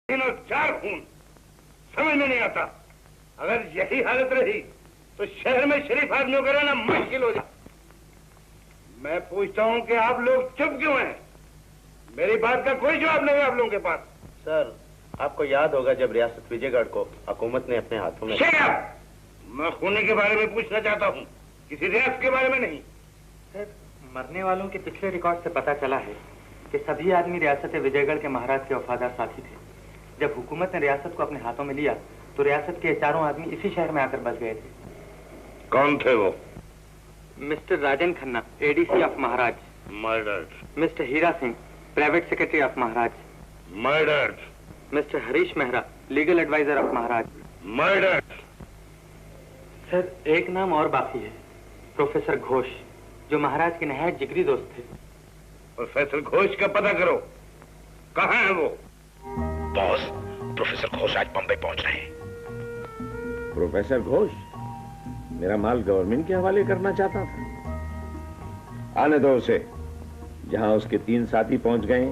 3 और 4 खून, समझ में नहीं आता। अगर यही हालत रही तो शहर में शरीफ आदमियों का रहना मुश्किल हो जाए। मैं पूछता हूं कि आप लोग चुप क्यों हैं? मेरी बात का कोई जवाब नहीं है आप लोगों के पास। सर, आपको याद होगा जब रियासत विजयगढ़ को हुकूमत ने अपने हाथों में। मैं खूनी के बारे में पूछना चाहता हूँ, किसी रियासत के बारे में नहीं। सर, मरने वालों के पिछले रिकॉर्ड से पता चला है कि सभी आदमी रियासत विजयगढ़ के महाराज के वफादार साथी थे। जब हुकूमत ने रियासत को अपने हाथों में लिया तो रियासत के चारों आदमी इसी शहर में आकर बस गए थे। कौन थे वो? Mister Rajan Khanna, ADC of Maharaj, murdered. Mister Hira Singh, private secretary of Maharaj, murdered. Mister Harish Mehra, legal adviser of Maharaj, murdered. Sir, एक नाम और बाकी है, प्रोफेसर घोष, जो महाराज के नहायत जिगरी दोस्त थे। प्रोफेसर घोष का पता करो, कहाँ है वो? बॉस, प्रोफेसर घोष आज बंबई पहुंच रहे हैं। प्रोफेसर घोष मेरा माल गवर्नमेंट के हवाले करना चाहता था। आने दो उसे, जहां उसके 3 साथी पहुंच गए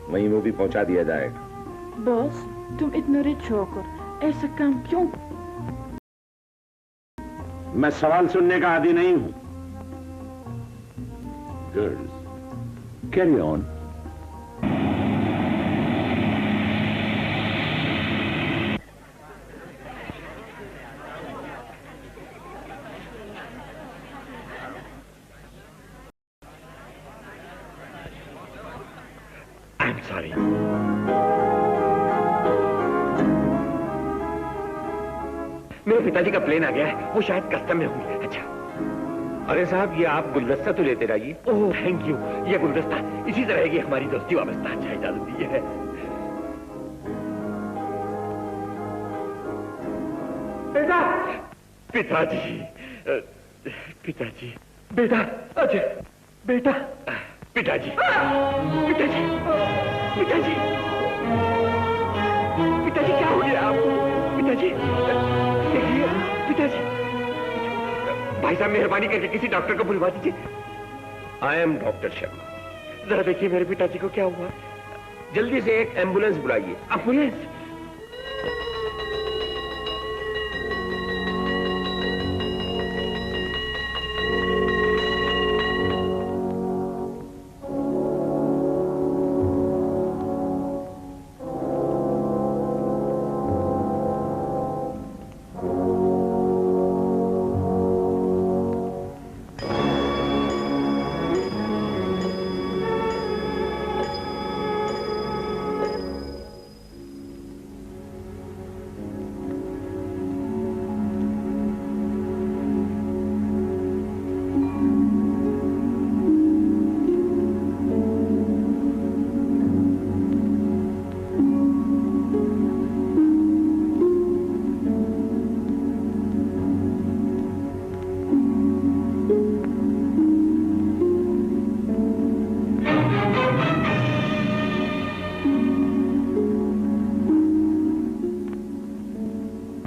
वहीं वो भी पहुंचा दिया जाएगा। बॉस, तुम इतने रिच होकर ऐसा काम क्यों? मैं सवाल सुनने का आदी नहीं हूं। Girls, carry on. I'm sorry. मेरे पिताजी का प्लेन आ गया है, वो शायद कस्टम में होंगे। अच्छा, अरे साहब, ये आप गुलदस्ता तो लेते रहिए। Oh thank you. ये गुलदस्ता इसी तरह की हमारी दोस्ती वाबस्ता। अच्छा, इजाजत दीजिए। बेटा, पिताजी, पिताजी, बेटा, अजय, बेटा, पिताजी, पिताजी, पिताजी, पिताजी, क्या हो गया आपको? पिताजी, देखिए, पिताजी, भाई साहब मेहरबानी करके किसी डॉक्टर को बुलवा दीजिए। I am doctor Sharma. जरा देखिए मेरे पिताजी को क्या हुआ। जल्दी से एक एम्बुलेंस बुलाइए। एम्बुलेंस?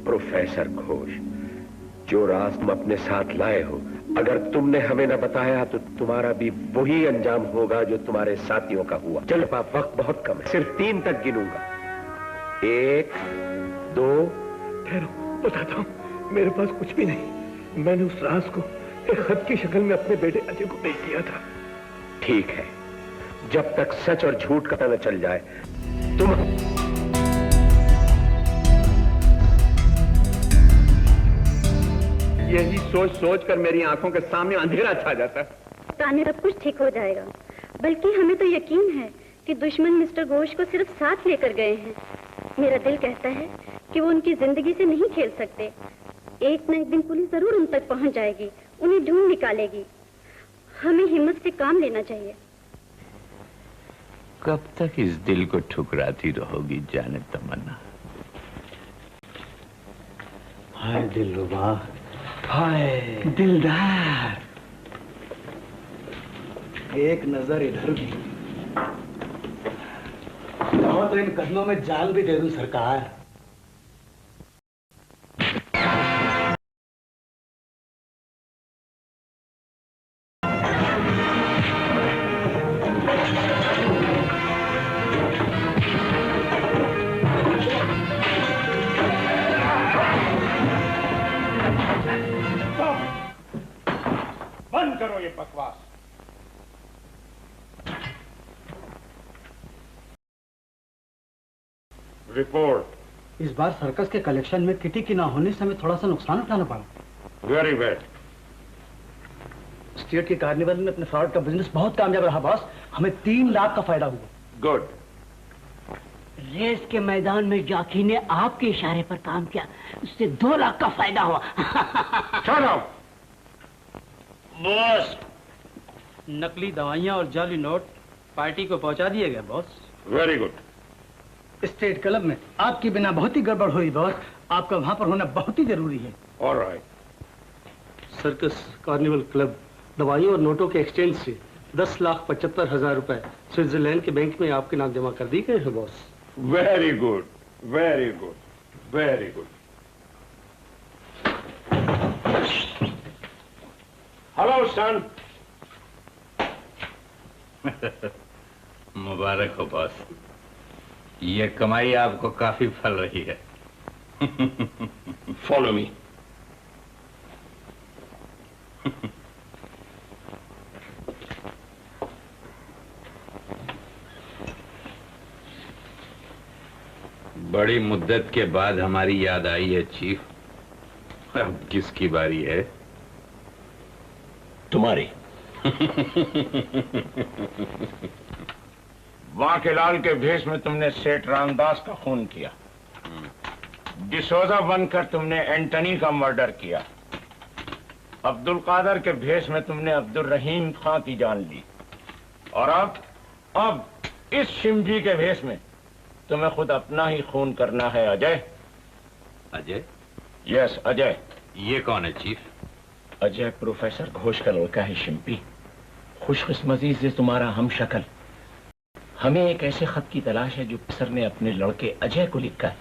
प्रोफेसर घोष, जो राज तुम अपने साथ लाए हो, अगर तुमने हमें न बताया तो तुम्हारा भी वही अंजाम होगा जो तुम्हारे साथियों का हुआ। चलो पाप, वक्त बहुत कम है, सिर्फ 3 तक गिनूंगा। 1, 2। ठहरो, बताता हूँ। मेरे पास कुछ भी नहीं। मैंने उस राज को एक खत की शक्ल में अपने बेटे अजय को भेज दिया था। ठीक है, जब तक सच और झूठ का पता न चल जाए तुम। यही सोच सोच कर मेरी आंखों के सामने अंधेरा छा जाता है। ताने सब कुछ ठीक हो जाएगा। बल्कि हमें तो यकीन है कि दुश्मन मिस्टर घोष को सिर्फ साथ लेकर गए हैं। मेरा दिल कहता है कि वो उनकी जिंदगी से नहीं खेल सकते। एक न एक दिन पुलिस जरूर उन तक पहुंच जाएगी, उन्हें ढूंढ निकालेगी। हमें हिम्मत से काम लेना चाहिए। कब तक इस दिल को ठुकराती रहोगी जाने तमन्ना? हाय दिलरुबा, हाय दिलदार, एक नजर इधर भी। तो इन कदमों में जाल भी दे दूं सरकार। बकवास। रिपोर्ट। इस बार सर्कस के कलेक्शन में किटी की ना होने से हमें थोड़ा सा नुकसान उठाना पड़ा। Very bad. स्टेट के कार्निवल में अपने फ्रॉड का बिजनेस बहुत कामयाब रहा बॉस। हमें 3 लाख का फायदा हुआ। गुड। रेस के मैदान में जॉकी ने आपके इशारे पर काम किया, उससे 2 लाख का फायदा हुआ। बॉस, नकली दवाइयां और जाली नोट पार्टी को पहुंचा दिए गए boss. Very good. State club में आपके बिना बहुत ही गड़बड़ हुई बॉस। आपका वहां पर होना बहुत ही जरूरी है। ऑलराइट। सर्कस कार्निवल क्लब दवाइयों और नोटों के एक्सचेंज से 10,75,000 रुपए स्विट्जरलैंड के बैंक में आपके नाम जमा कर दी गए हैं boss. Very good, very good, very good. Hello son. मुबारक हो बॉस, ये कमाई आपको काफी फल रही है। Follow me. बड़ी मुद्दत के बाद हमारी याद आई है चीफ। अब किसकी बारी है? तुम्हारी। वाकेलाल के भेष में तुमने सेठ रामदास का खून किया। डिसोजा बनकर तुमने एंटनी का मर्डर किया। अब्दुल कादर के भेष में तुमने अब्दुल रहीम खां की जान ली। और अब इस शिमजी के भेष में तुम्हें खुद अपना ही खून करना है। अजय। अजय? यस, अजय। ये कौन है चीफ? अजय प्रोफेसर घोष का लड़का है शिम्पी। खुशकिस्मती से तुम्हारा हम शक्ल। हमें एक ऐसे खत की तलाश है जो सर ने अपने लड़के अजय को लिखा है।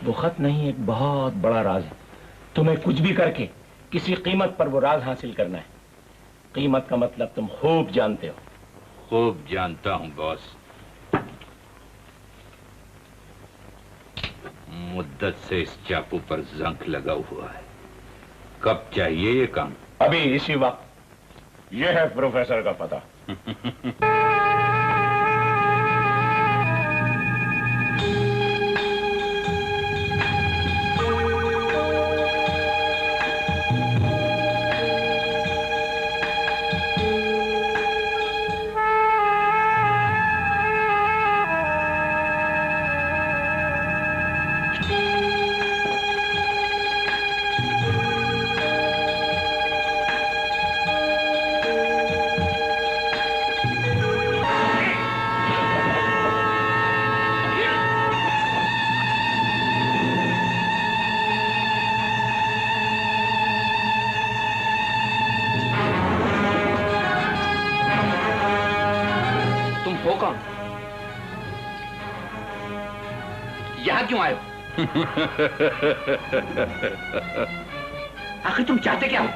वो खत नहीं, एक बहुत बड़ा राज है। तुम्हें कुछ भी करके किसी कीमत पर वो राज हासिल करना है। कीमत का मतलब तुम खूब जानते हो। खूब जानता हूं बॉस। मुद्दत से इस चाकू पर जंक लगा हुआ है। कब चाहिए ये काम? अभी इसी वक्त। यह है प्रोफेसर का पता। क्यों आए हो? आखिर तुम चाहते क्या हो?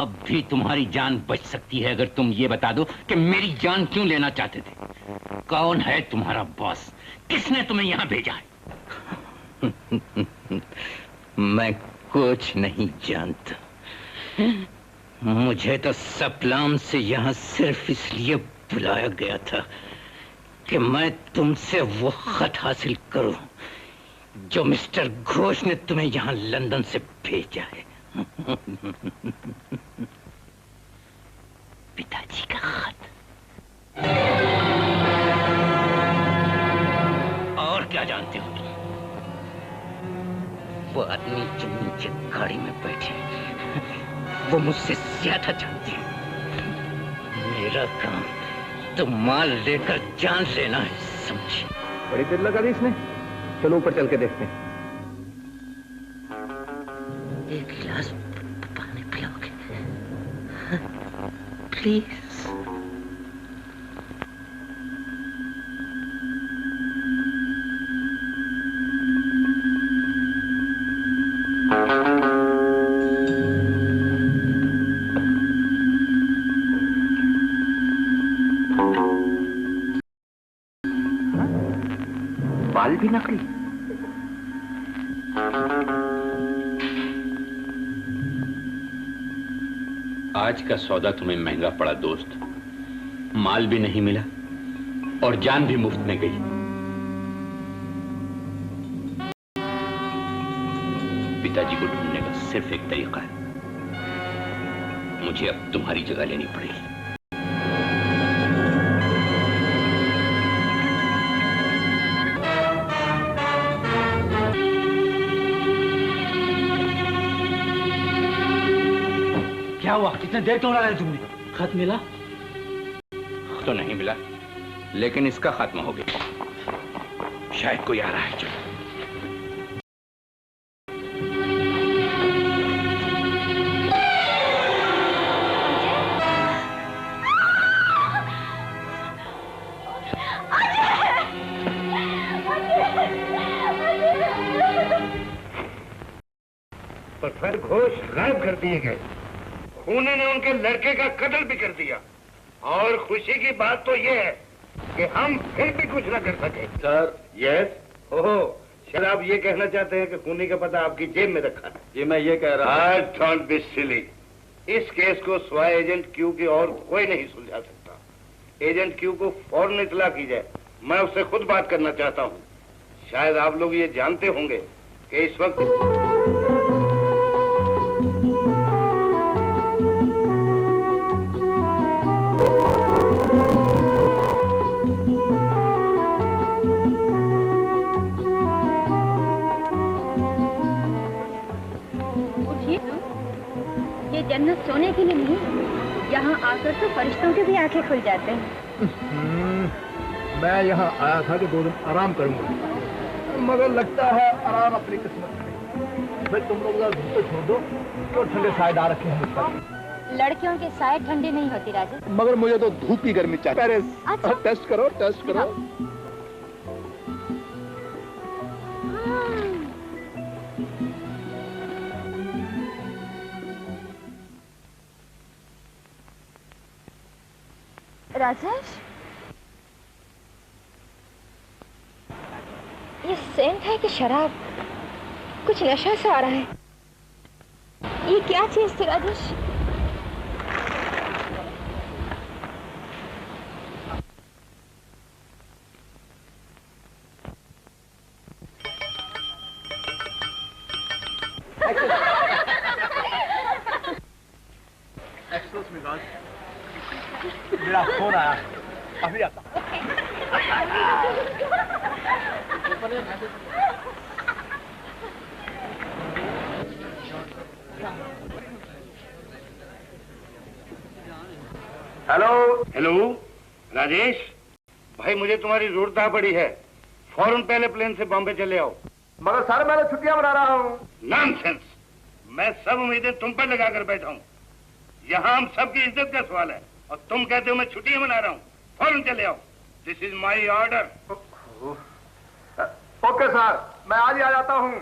अब भी तुम्हारी जान बच सकती है अगर तुम ये बता दो कि मेरी जान क्यों लेना चाहते थे। कौन है तुम्हारा बॉस? किसने तुम्हें यहां भेजा है? मैं कुछ नहीं जानता। मुझे तो सपलाम से यहां सिर्फ इसलिए बुलाया गया था कि मैं तुमसे वो खत हासिल करूं जो मिस्टर घोष ने तुम्हें यहां लंदन से भेजा है। पिताजी का खत। और क्या जानते हो तुम? वो आदमी जो नीचे गाड़ी में बैठे वो मुझसे ज्यादा जानते हैं। मेरा काम तो माल लेकर जान लेना है, समझे? बड़ी देर लगा दी इसने। चलो ऊपर चल के देखते हैं। एक गिलास पानी पिलाओगे प्लीज? बाल भी नकली। आज का सौदा तुम्हें महंगा पड़ा दोस्त। माल भी नहीं मिला और जान भी मुफ्त में गई। पिताजी को ढूंढने का सिर्फ एक तरीका है। मुझे अब तुम्हारी जगह लेनी पड़ेगी। क्या हुआ? कितने देर क्यों लगा तुमने? खत मिला? तो नहीं मिला, लेकिन इसका खात्मा हो गया। शायद कोई आ रहा है। चलो। प्रोफेसर घोष गायब कर दिए गए। खूनी ने उनके लड़के का कत्ल भी कर दिया। और खुशी की बात तो ये है कि हम फिर भी कुछ न कर सके। सर। यस। ओहो, सर आप ये कहना चाहते हैं कि खूनी का पता आपकी जेब में रखा है? जी मैं ये कह रहा हूँ। Don't be silly. इस केस को सिवाय एजेंट क्यू के और कोई नहीं सुलझा सकता। एजेंट क्यू को फौरन इतला की जाए। मैं उससे खुद बात करना चाहता हूँ। शायद आप लोग ये जानते होंगे कि इस वक्त जन्नत सोने के लिए नहीं, यहाँ आकर तो फरिश्तों के भी आंखें खुल जाते हैं। मैं यहाँ आया था कि 2 दिन आराम करूंगा, मगर लगता है आराम अपनी किस्मत में। फिर तुम लोग धूप तो छोड़ दो, क्यों ठंडे सायेदार रखे हैं। लड़कियों के साए ठंडे नहीं होती राजेश। मगर मुझे तो धूप की गर्मी चाहिए। अच्छा। टेस्ट करो, टेस्ट करो। राजेश, ये सेंट है कि शराब? कुछ नशा सा आ रहा है। ये क्या चीज थी राजेश? एक्सक्यूज मी गाइस, मेरा फोन आया, अभी आता। हेलो हेलो राजेश भाई, मुझे तुम्हारी जरूरत आ पड़ी है। फौरन पहले प्लेन से बॉम्बे चले आओ। मगर सर मैं तो छुट्टियां मना रहा हूँ। नॉनसेंस, मैं सब उम्मीदें तुम पर लगाकर बैठा हूँ। यहाँ हम सबकी इज्जत का सवाल है और तुम कहते हो मैं छुट्टियां मना रहा हूँ। फौरन चले आओ। This is my order. Okay sir, मैं आज ही आ जाता हूँ।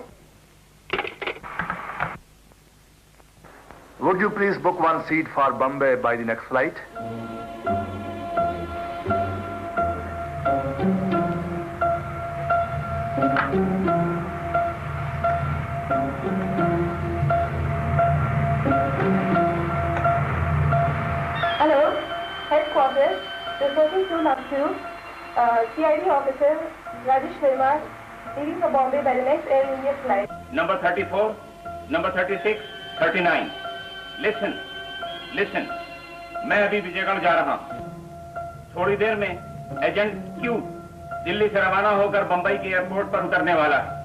Would you please book one seat for Bombay by the next flight? Hello, headquarters, reporting to Nakuru, CID officer Rajesh Verma, leaving for Bombay by the next Air India flight. Number 34, number 36, 39. Listen, listen. मैं अभी विजयगढ़ जा रहा हूँ। थोड़ी देर में agent Q Delhi से रवाना होकर बंबई के एयरपोर्ट पर उतरने वाला है।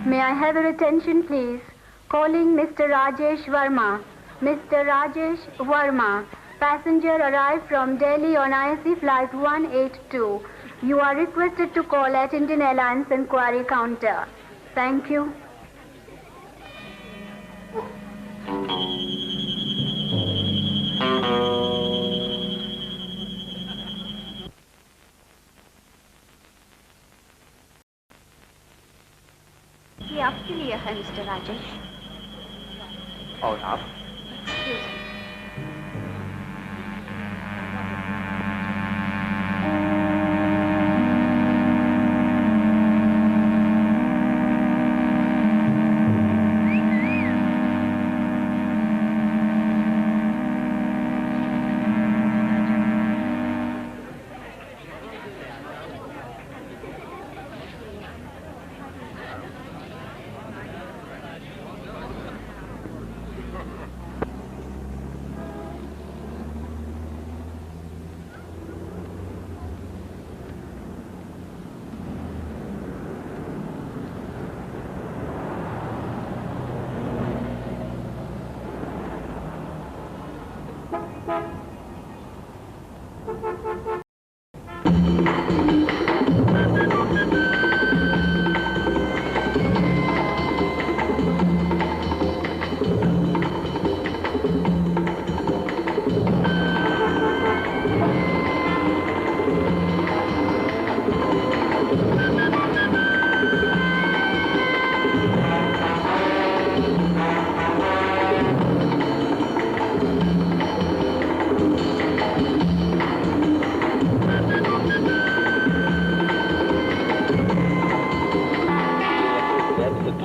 May I have your attention, please? Calling Mr. Rajesh Verma. Mr. Rajesh Verma. Passenger arrived from Delhi on ISC flight 182. You are requested to call at Indian Airlines inquiry counter. Thank you. ये आपके लिए है mister Rajesh. और आप?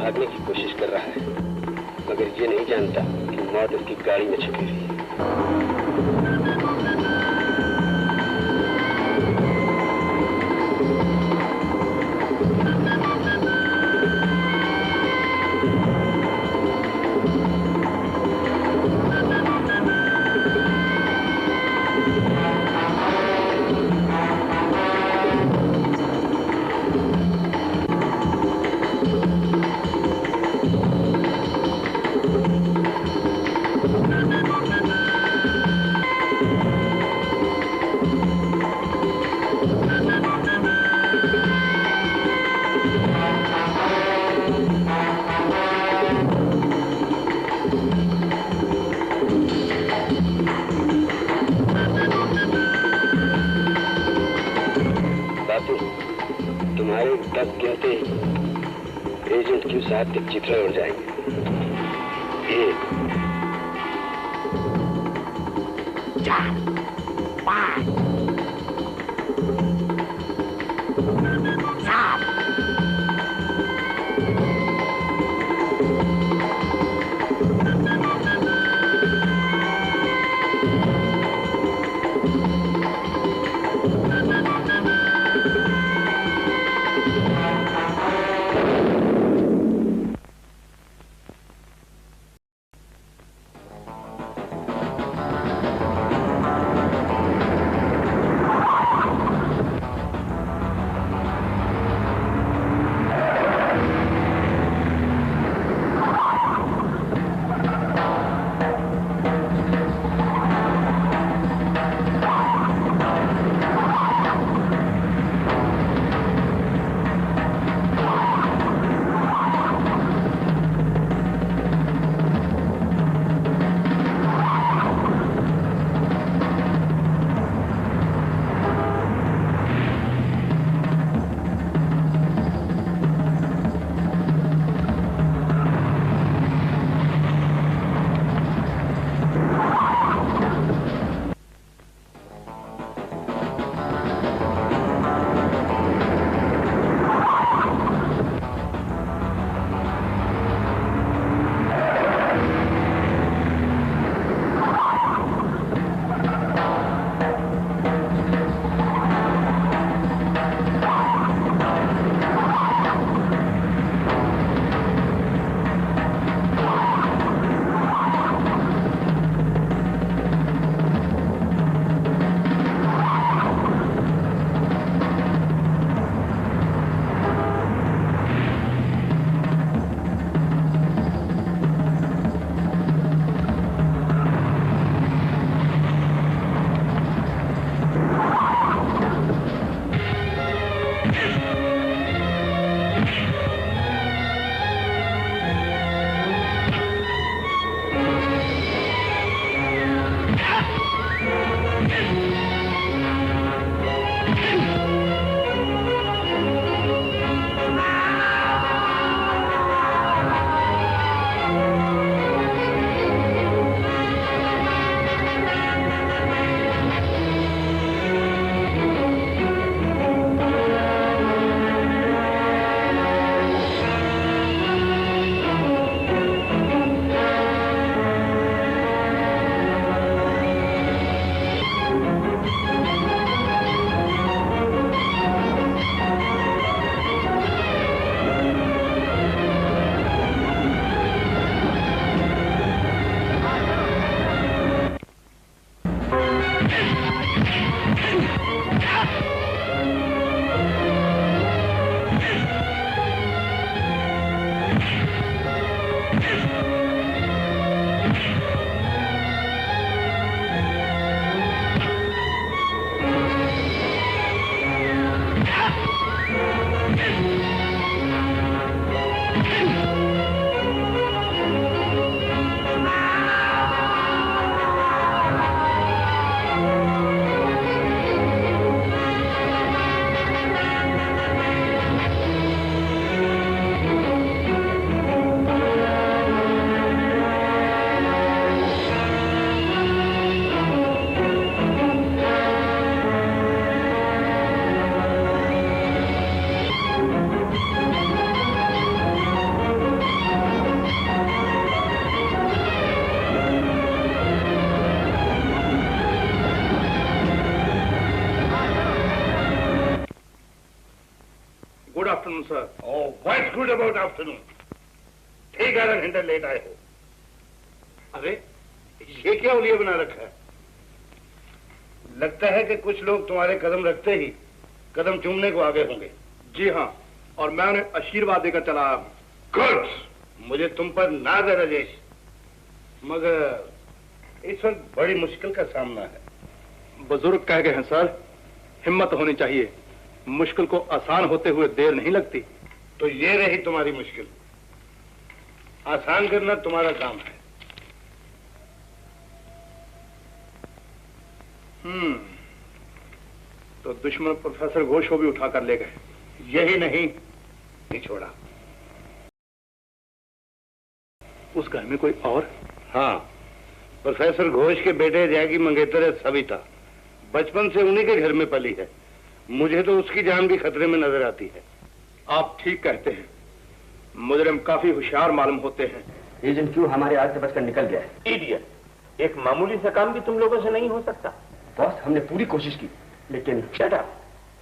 भागने की कोशिश कर रहा है, मगर ये नहीं जानता कि मौत उसकी गाड़ी में छुपी हुई है। तुम्हारे 10 गिनते ही एजेंट क्यू साहब के चित्र उड़ जाएंगे। 1 4 5 7 व्हाट्स गुड अबाउट आफ्टरनून? ठीक 12 घंटे लेट आए हो। अरे ये क्या उलिया बना रखा है? लगता है कि कुछ लोग तुम्हारे कदम रखते ही कदम चूमने को आगे होंगे। जी हाँ, और मैं उन्हें आशीर्वाद देकर चला आया हूँ। गुड, मुझे तुम पर नाज है राजेश, मगर इस वक्त बड़ी मुश्किल का सामना है। बुजुर्ग कह गए हैं सर, हिम्मत होनी चाहिए, मुश्किल को आसान होते हुए देर नहीं लगती। तो ये रही तुम्हारी मुश्किल, आसान करना तुम्हारा काम है। तो दुश्मन प्रोफेसर घोष को भी उठा कर ले गए। यही नहीं छोड़ा। उस घर में कोई और? हाँ, प्रोफेसर घोष के बेटे जैकी मंगेतर है सविता, बचपन से उन्हीं के घर में पली है। मुझे तो उसकी जान भी खतरे में नजर आती है। आप ठीक कहते हैं, मुजरिम काफी होशियार मालूम होते हैं। एजेंट क्यों हमारे हाथ से बचकर निकल गया है? इडियट, एक मामूली सा काम भी तुम लोगों से नहीं हो सकता। बॉस, हमने पूरी कोशिश की, लेकिन शट अप,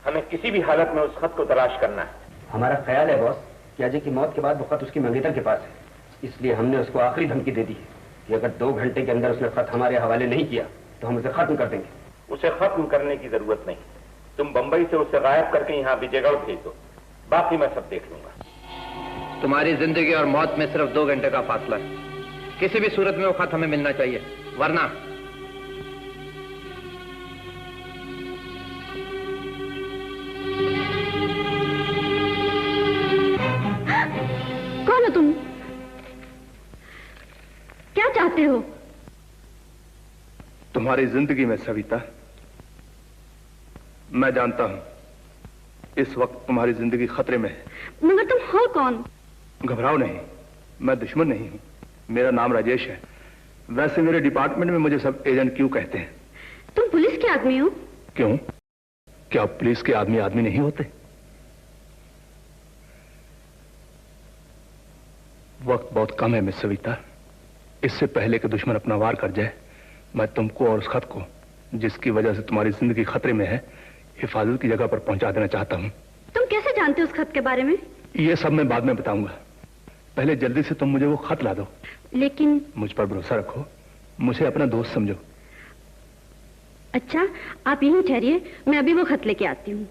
हमें किसी भी हालत में उस खत को तलाश करना है। हमारा ख्याल है बॉस कि अजय की मौत के बाद वो खत उसकी मंगेतर के पास है, इसलिए हमने उसको आखिरी धमकी दे दी है कि अगर 2 घंटे के अंदर उसने खत हमारे हवाले नहीं किया तो हम उसे खत्म कर देंगे। उसे खत्म करने की जरूरत नहीं, तुम बंबई से उसे गायब करके यहाँ विजयगढ़ भेज दो, बाकी मैं सब देख लूंगा। तुम्हारी जिंदगी और मौत में सिर्फ 2 घंटे का फासला है, किसी भी सूरत में वो खत हमें मिलना चाहिए, वरना कौन हो तुम? क्या चाहते हो? तुम्हारी जिंदगी में सविता, मैं जानता हूं इस वक्त तुम्हारी जिंदगी खतरे में है। मगर तुम हो कौन? घबराओ नहीं, मैं दुश्मन नहीं हूं, मेरा नाम राजेश है। वैसे मेरे डिपार्टमेंट में मुझे सब एजेंट क्यों कहते हैं। तुम पुलिस के आदमी हो? क्यों, क्या पुलिस के आदमी आदमी नहीं होते? वक्त बहुत कम है मिस सविता, इससे पहले कि दुश्मन अपना वार कर जाए, मैं तुमको और उस खत को, जिसकी वजह से तुम्हारी जिंदगी खतरे में है, हिफाजत की जगह पर पहुंचा देना चाहता हूं। तुम कैसे जानते हो उस खत के बारे में? ये सब मैं बाद में बताऊंगा, पहले जल्दी से तुम मुझे वो खत ला दो। लेकिन मुझ पर भरोसा रखो, मुझे अपना दोस्त समझो। अच्छा, आप यहीं ठहरिए, मैं अभी वो खत लेके आती हूँ।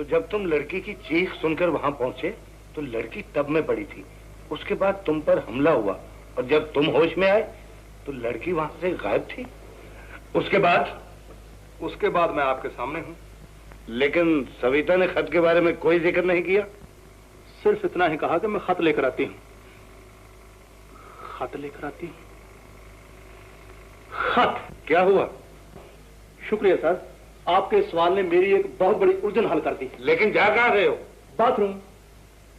जब तुम लड़की की चीख सुनकर वहां पहुंचे तो लड़की टब में पड़ी थी, उसके बाद तुम पर हमला हुआ और जब तुम होश में आए तो लड़की वहां से गायब थी। उसके बाद मैं आपके सामने हूं। लेकिन सविता ने खत के बारे में कोई जिक्र नहीं किया, सिर्फ इतना ही कहा कि मैं खत लेकर आती हूं। खत लेकर आती हूं? खत? क्या हुआ? शुक्रिया सर, आपके सवाल ने मेरी एक बहुत बड़ी उलझन हल कर दी। लेकिन जा कहां रहे हो? बाथरूम।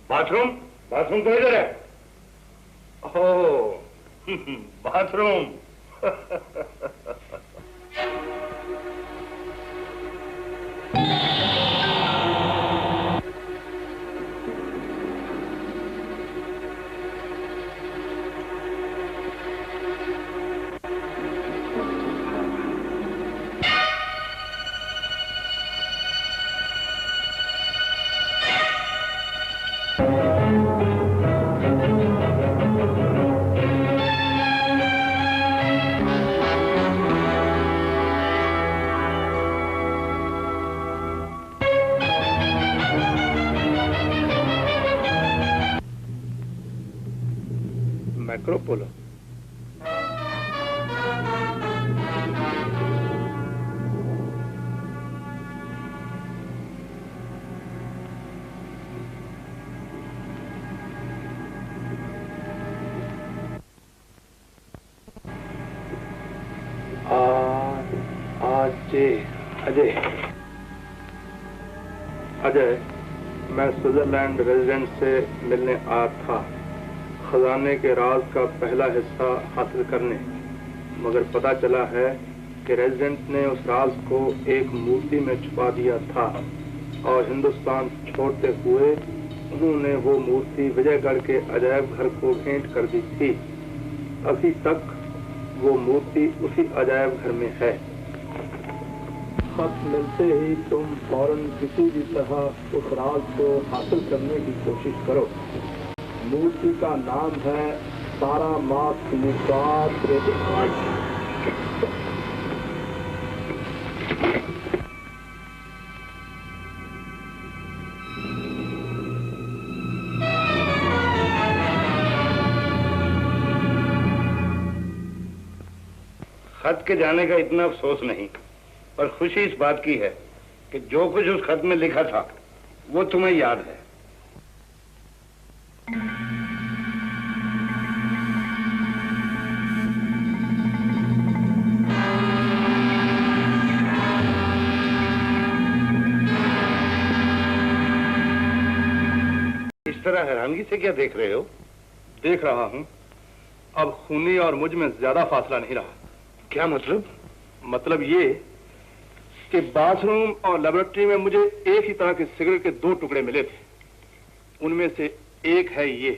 बाथरूम? बाथरूम तो इधर है। ओह बाथरूम। मैक्रोपोलो। अजय, मैं स्विट्जरलैंड रेजिडेंट से मिलने आया था खजाने के राज का पहला हिस्सा हासिल करने, मगर पता चला है कि रेजिडेंट ने उस राज को एक मूर्ति में छुपा दिया था और हिंदुस्तान छोड़ते हुए उन्होंने वो मूर्ति विजयगढ़ के अजायब घर को भेंट कर दी थी। अभी तक वो मूर्ति उसी अजायब घर में है। खत मिलते ही तुम फौरन किसी भी तरह उस राज को हासिल करने की कोशिश करो। मूर्ति का नाम है सारानाथ मुसाद। खत के जाने का इतना अफसोस नहीं, पर खुशी इस बात की है कि जो कुछ उस खत में लिखा था वो तुम्हें याद है। इस तरह हैरानगी से क्या देख रहे हो? देख रहा हूं, अब खूनी और मुझ में ज्यादा फासला नहीं रहा। क्या मतलब? मतलब ये कि बाथरूम और लेबोरेटरी में मुझे एक ही तरह के सिगरेट के 2 टुकड़े मिले थे। उनमें से एक है ये।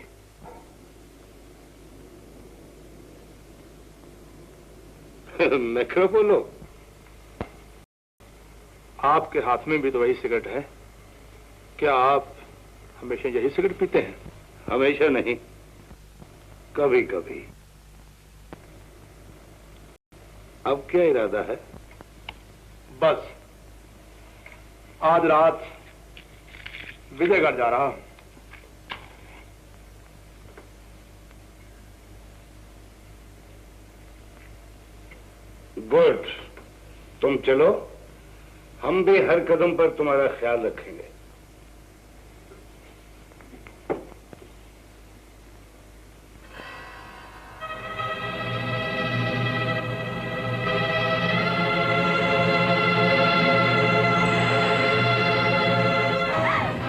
मैक्रोपोलो। आपके हाथ में भी तो वही सिगरेट है। क्या आप हमेशा यही सिगरेट पीते हैं? हमेशा नहीं, कभी कभी। अब क्या इरादा है? बस आज रात विजयगढ़ जा रहा हूं। गुड, तुम चलो, हम भी हर कदम पर तुम्हारा ख्याल रखेंगे।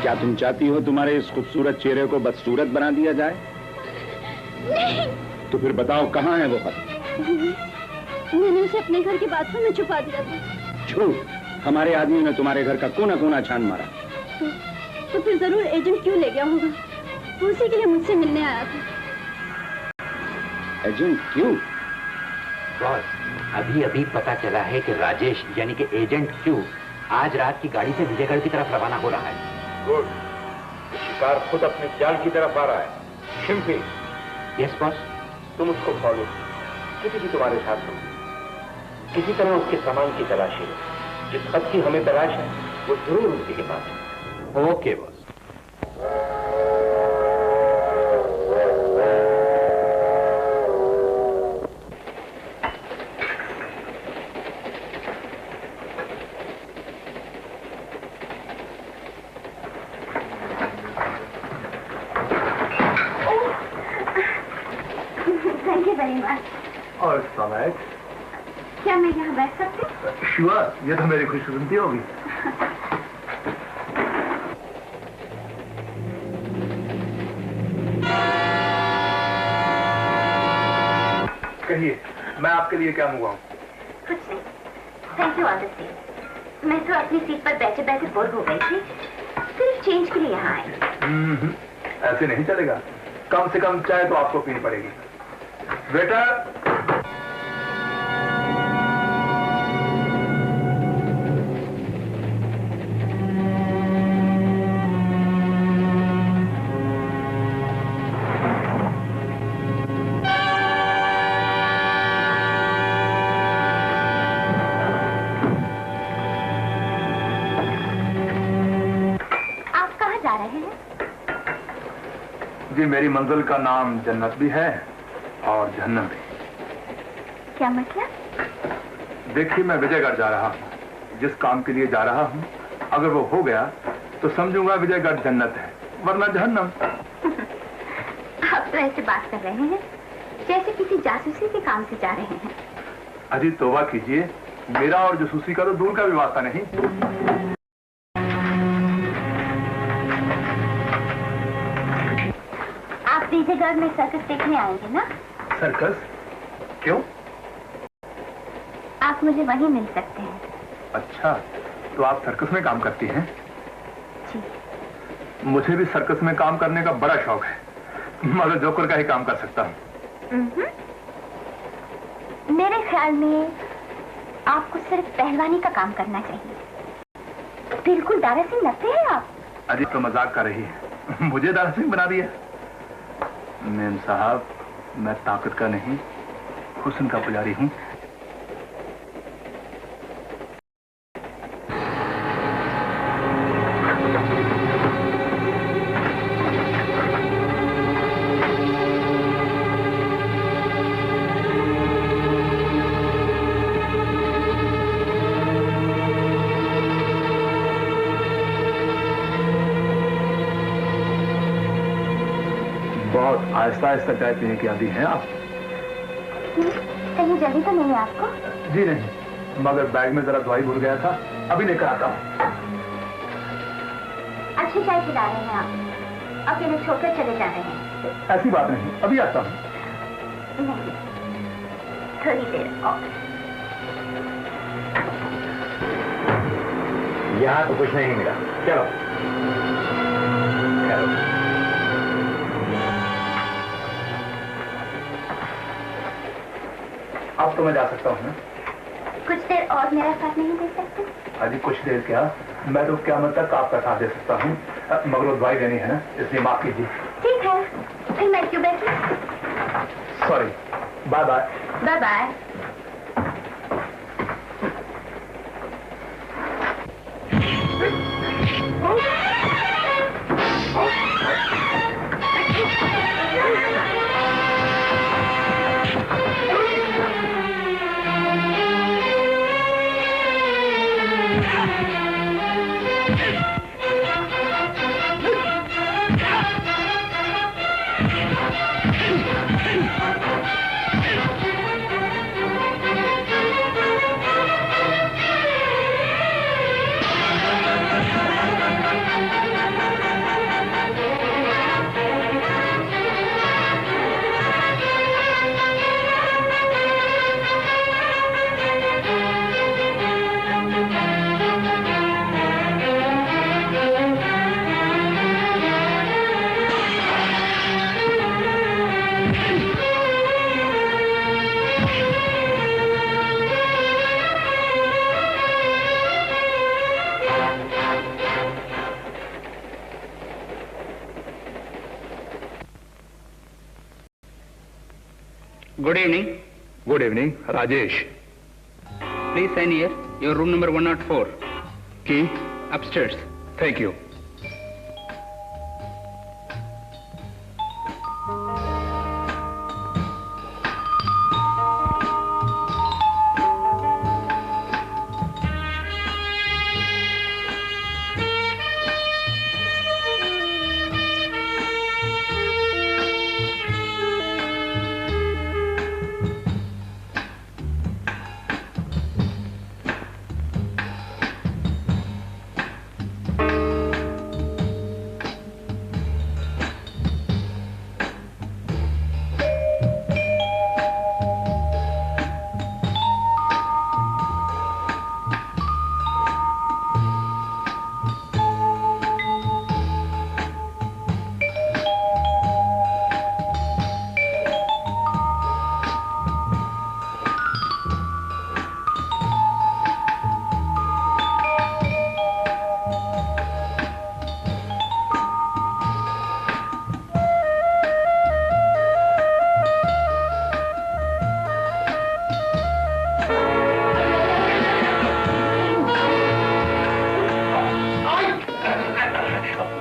क्या तुम चाहती हो तुम्हारे इस खूबसूरत चेहरे को बदसूरत बना दिया जाए? नहीं। तो फिर बताओ कहाँ है वो खत? मैंने उसे अपने घर के बाथरूम में छुपा दिया था। झूठ! हमारे आदमी ने तुम्हारे घर का कोना कोना छान मारा। तो फिर जरूर एजेंट क्यों ले गया होगा? उसी के लिए मुझसे मिलने आया था। एजेंट क्यों? बॉस, अभी अभी पता चला है कि राजेश यानी कि एजेंट क्यू आज रात की गाड़ी से विजयगढ़ की तरफ रवाना हो रहा है। गुड, शिकार खुद अपने जाल की तरफ आ रहा है। शिंपी। Yes boss. तुम उसको फॉलो, किसी भी तुम्हारे साथ हो, किसी तरह उसके सामान की तलाशी लो। जिस खत की हमें तलाश है वो जरूर उसी के पास है। Okay boss. क्या मैं यहाँ बैठ सकती हूँ? श्योर, ये तो मेरी खुशकिस्मती होगी। कहिए, मैं आपके लिए क्या मंगवाऊं? कुछ नहीं, thank you all the same. मैं तो अपनी सीट पर बैठे बैठे बोर हो गई थी, सिर्फ चेंज के लिए यहाँ आई। ऐसे नहीं चलेगा, कम से कम चाय तो आपको पीनी पड़ेगी। वेटर, जी मेरी मंजिल का नाम जन्नत भी है और जहन्नम भी। क्या मतलब? देखिए, मैं विजयगढ़ जा रहा हूँ। जिस काम के लिए जा रहा हूँ, अगर वो हो गया तो समझूंगा विजयगढ़ जन्नत है, वरना जहन्नम। आप तो ऐसे बात कर रहे हैं जैसे किसी जासूसी के काम से जा रहे हैं। अजी तौबा कीजिए, मेरा और जासूसी का तो दूर का भी वास्ता नहीं। आप विजयगढ़ में सर्कस देखने आएंगे ना? सर्कस? क्यों? आप मुझे वहीं मिल सकते हैं। अच्छा, तो आप सर्कस में काम करती हैं? जी। मुझे भी सर्कस में काम करने का बड़ा शौक है, मगर जोकर का ही काम कर सकता हूँ। मेरे ख्याल में आपको सिर्फ पहलवानी का काम करना चाहिए। बिल्कुल दारा सिंह लगते हैं आप। अजी तो मजाक कर रही है, मुझे दारा सिंह बना दिया। मेम साहब, मैं ताकत का नहीं, हुस्न का पुजारी हूँ। बहुत आहिस्ता आहिस्ता चाय पीने की आदी हैं आप। कहीं जल्दी तो नहीं है आपको? जी नहीं, मगर बैग में जरा दवाई भूल गया था, अभी लेकर आता हूँ। अच्छी चाय पिला रहे हैं आप, अकेले छोड़कर चले जा रहे हैं। ऐसी बात नहीं, अभी आता हूँ। नहीं, थोड़ी देर और। यहाँ तो कुछ नहीं मिला, चलो। अब तो मैं जा सकता हूँ ना? कुछ देर और मेरा साथ नहीं दे सकते? अजी कुछ देर क्या, मैं तो क़यामत तक आपका साथ दे सकता हूँ, मगर वो दवाई देनी है ना, इसलिए माफ कीजिए। ठीक है, फिर मैं क्यों बैठी? Sorry, bye bye. Bye bye. Good evening. Good evening, Rajesh. Please sign here. Your room number 104. Key? Upstairs. Thank you.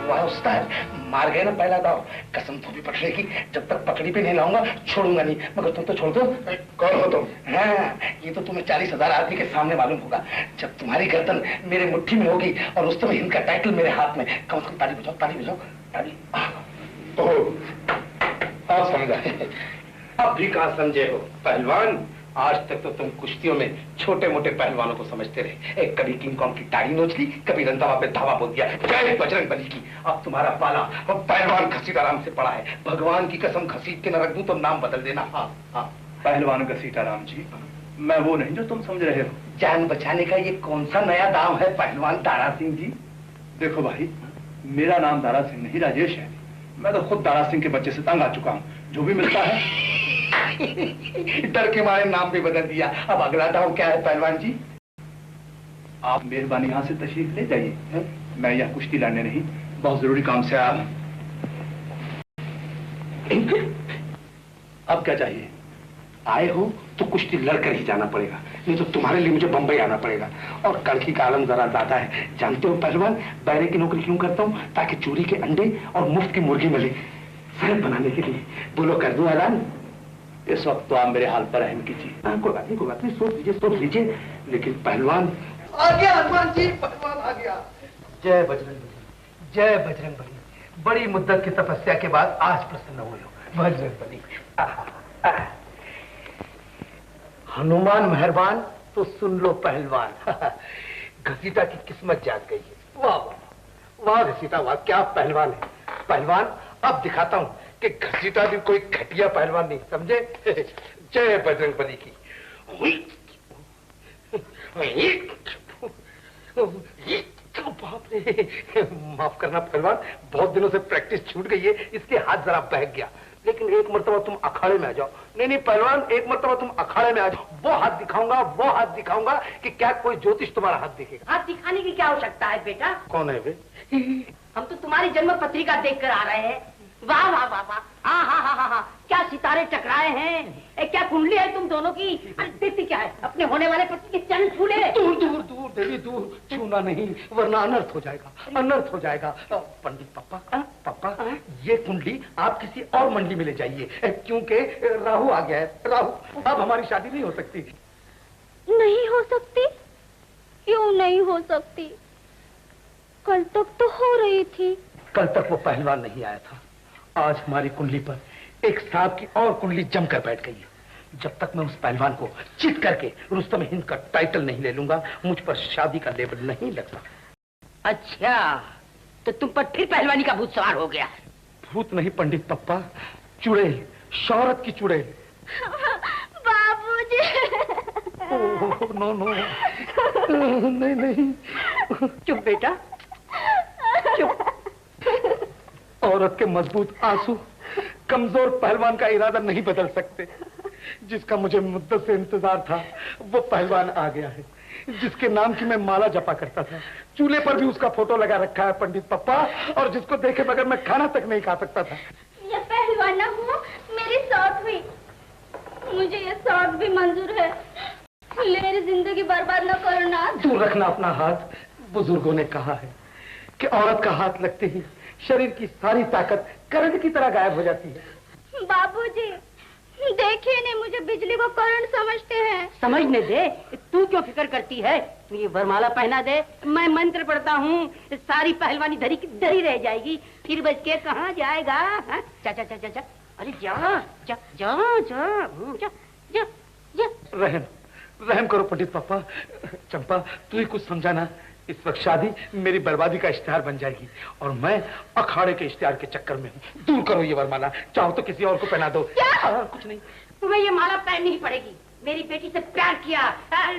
वाह उस्ताद, मार गए ना पहला दाव। कसम तो भी पकड़ेगी, जब तक पकड़ी पे नहीं लाऊंगा छोड़ूंगा नहीं। मगर तुम तो छोड़ दो। कौन हो तुम? हाँ, ये तो तुम्हें 40,000 आदमी के सामने मालूम होगा। जब तुम्हारी गर्दन मेरे मुट्ठी में होगी और उस समय हिंद का टाइटल मेरे हाथ में। कम से कम ताली बजाओ, ताली बजाओ, ताली। अब समझा। अब भी कहाँ समझे हो पहलवान? आज तक तो तुम कुश्तियों में छोटे मोटे पहलवानों को समझते रहे। एक कभी किंग कॉन्ग की टाड़ी नोच ली, कभी रंधावा पे धावा बोल दिया, जय बजरंग बली की। अब तुम्हारा पाला अब पहलवान घसीटाराम से पड़ा है। भगवान की कसम घसीट के न रख दूं तो नाम बदल देना। हाँ हाँ, पहलवान घसीटाराम जी, मैं वो नहीं जो तुम समझ रहे हो। जान बचाने का ये कौन सा नया दाम है पहलवान दारा सिंह जी? देखो भाई, मेरा नाम दारा सिंह नहीं राजेश है। मैं तो खुद दारा सिंह के बच्चे से तंग आ चुका हूँ। जो भी मिलता है डर के मारे नाम भी बदल दिया। अब अगला दाव क्या है पहलवान जी? आप मेहरबानी यहाँ से तशरीफ ले जाइए। मैं यह कुश्ती लड़ने नहीं, बहुत जरूरी काम से आया हूँ। अब क्या चाहिए? आए हो तो कुश्ती लड़कर ही जाना पड़ेगा, नहीं तो तुम्हारे लिए मुझे बंबई आना पड़ेगा। और कड़की का आलम जरा ज्यादा है, जानते हो पहलवान। बैरे की नौकरी क्यों करता हूँ? ताकि चोरी के अंडे और मुफ्त की मुर्गी मिले, शहर बनाने के लिए। बोलो कर दूं ऐलान? इस वक्त तो आप मेरे हाल पर रहम कीजिए। कोई बात नहीं, कोई बात नहीं, सोच लीजिए। लेकिन पहलवान आ गया, हनुमान जी पहलवान आ गया। जय बजरंग बली, जय बजरंग बली। बड़ी मुद्दत की तपस्या के बाद आज प्रसन्न हुए हो बजरंग बली। हनुमान मेहरबान तो सुन लो पहलवान। घसीटा की किस्मत जाग गई है। वाह वाह वाह घसीटा, वाह क्या पहलवान है। पहलवान अब दिखाता हूँ कि घसीटा भी कोई घटिया पहलवान नहीं, समझे? जय बजरंग बली की। बाप रे, माफ करना पहलवान, बहुत दिनों से प्रैक्टिस छूट गई है, इसके हाथ जरा बहक गया। लेकिन एक मर्तबा तुम अखाड़े में आ जाओ। नहीं पहलवान, एक मर्तबा तुम अखाड़े में आ जाओ, वो हाथ दिखाऊंगा कि क्या कोई ज्योतिष तुम्हारा हाथ दिखेगा। हाथ दिखाने की क्या आवश्यकता है बेटा? कौन है वे? हम तो तुम्हारी जन्म पत्रिका देखकर आ रहे हैं। वाह वाह वाह वाह, हाँ हाँ हाँ हाँ हाँ, क्या सितारे टकराए हैं। क्या कुंडली है तुम दोनों की। अरे देखती क्या है, अपने होने वाले पति के चरण छू ले। दूर दूर दूर देवी दूर, छूना नहीं वरना अनर्थ हो जाएगा, अनर्थ हो जाएगा। पंडित पप्पा, ये कुंडली आप किसी और मंडी में ले जाइए, क्योंकि राहु आ गया है। राहु, अब हमारी शादी नहीं हो सकती। नहीं हो सकती? क्यों नहीं हो सकती? कल तक तो हो रही थी। कल तक वो पहलवान नहीं आया था। आज हमारी कुंडली पर एक सांप की और कुंडली जमकर बैठ गई है। जब तक मैं उस पहलवान को चित करके रुस्तम हिंद का टाइटल नहीं ले लूंगा, मुझ पर शादी का लेबल नहीं लगता। अच्छा, तो तुम पर फिर पहलवानी का भूत सवार हो गया। भूत नहीं पंडित पप्पा, चुड़ैल, शौहरत की चुड़ैल। बाबूजी। नो नहीं। चुप बेटा, चुप। औरत के मजबूत आंसू कमजोर पहलवान का इरादा नहीं बदल सकते। जिसका मुझे मुद्दत से इंतजार था वो पहलवान आ गया है, जिसके नाम की मैं माला जपा करता था। चूल्हे पर भी उसका फोटो लगा रखा है पंडित पप्पा, और जिसको देखे बगैर मैं खाना तक नहीं खा सकता था। ये पहलवान ना हुआ, मेरी सौत हुई। मुझे ये सौत भी मंजूर है। मेरी जिंदगी बर्बाद न करना। दूर रखना अपना हाथ। बुजुर्गों ने कहा है कि औरत का हाथ लगते ही शरीर की सारी ताकत करंट की तरह गायब हो जाती है। बाबूजी, देखिए ने मुझे बिजली को करंट समझते हैं। समझने दे, तू क्यों फिक्र करती है? तू ये वरमाला पहना दे, मैं मंत्र पढ़ता हूँ, सारी पहलवानी धरी की धरी रह जाएगी। फिर बच के कहाँ जाएगा? जा जा जा जा जा, अरे जा जा जा जा जा जा। रहम करो पंडित पापा। चंपा, तू ही कुछ समझाना। इस वक्त शादी मेरी बर्बादी का इश्तिहार बन जाएगी, और मैं अखाड़े के इश्तिहार के चक्कर में हूँ। दूर करो ये वरमाला, चाहो तो किसी और को पहना दो। कुछ नहीं, तुम्हें ये माला पहननी ही पड़ेगी। मेरी बेटी से प्यार किया,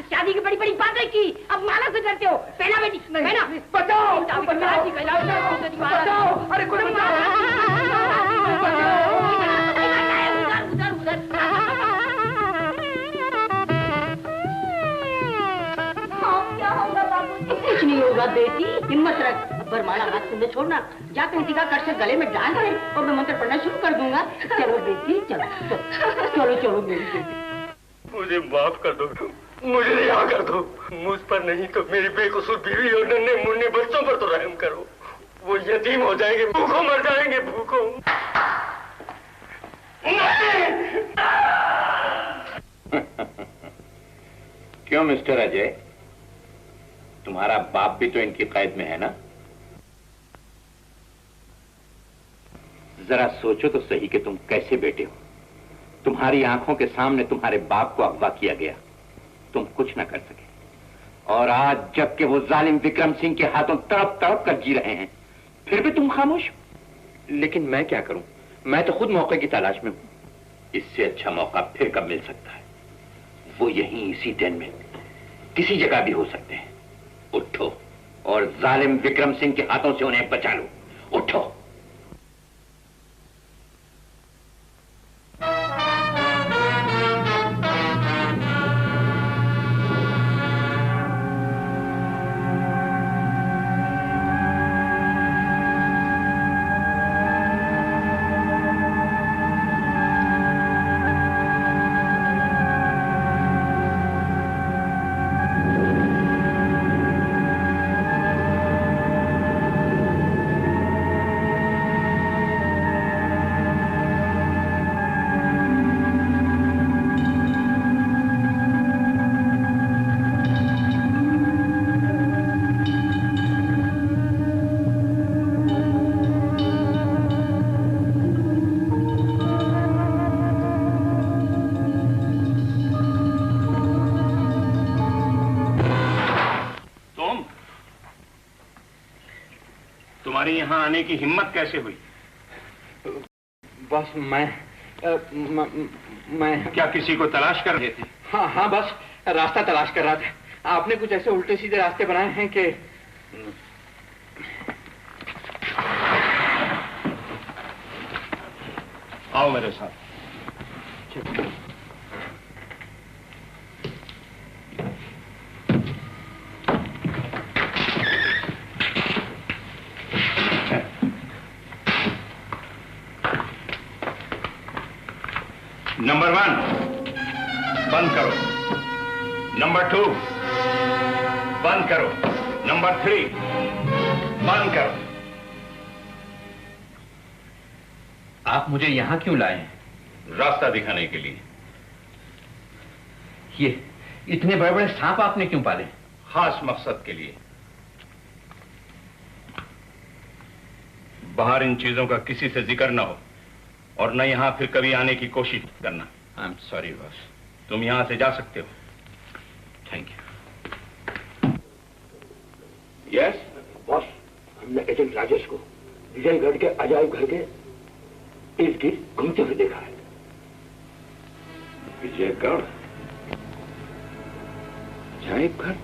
शादी की बड़ी बड़ी बातें की, अब माला से डरते हो। पहना बेटी, पहना। बचाओ, अरे कुछ कुछ नहीं होगा बेटी, हिम्मत रख। वरमाला हाथ से छोड़ना, जा कहीं दिखा कर से गले में डाल दे और मैं मंत्र पढ़ना शुरू कर दूंगा। चलो बेटी, चलो मेरी बेटी। मुझे माफ कर दो, मुझे रिहा कर दो। मुझ पर नहीं तो मेरी बेकसूर बीवी और नन्हे मुन्ने बच्चों पर तो रहम करो। वो यतीम हो जाएंगे, भूखों मर जाएंगे, भूखों। क्यों मिस्टर अजय, तुम्हारा बाप भी तो इनकी कैद में है ना? जरा सोचो तो सही कि तुम कैसे बेटे हो। तुम्हारी आंखों के सामने तुम्हारे बाप को अगवा किया गया, तुम कुछ ना कर सके, और आज जबकि वो जालिम विक्रम सिंह के हाथों तड़प तड़प कर जी रहे हैं, फिर भी तुम खामोश। लेकिन मैं क्या करूं, मैं तो खुद मौके की तलाश में हूं। इससे अच्छा मौका फिर कब मिल सकता है? वो यहीं इसी दिन में किसी जगह भी हो सकते हैं। उठो और जालिम विक्रम सिंह के हाथों से उन्हें बचा लो। उठो। यहां आने की हिम्मत कैसे हुई? बस मैं क्या किसी को तलाश कर रहे थे? हाँ बस रास्ता तलाश कर रहा था। आपने कुछ ऐसे उल्टे सीधे रास्ते बनाए हैं कि आओ मेरे साथ। नंबर 1 बंद करो, नंबर 2 बंद करो, नंबर 3 बंद करो। आप मुझे यहां क्यों लाए हैं? रास्ता दिखाने के लिए। ये इतने बड़े बड़े सांप आपने क्यों पाले? खास मकसद के लिए। बाहर इन चीजों का किसी से जिक्र ना हो और न यहां फिर कभी आने की कोशिश करना। I am sorry boss. तुम यहां से जा सकते हो। Thank you. यस बॉस, हमने एजेंट राजेश को विजयगढ़ के अजायब घर के इर्द गिर्द घूमते हुए देखा है। विजयगढ़ अजायब घर?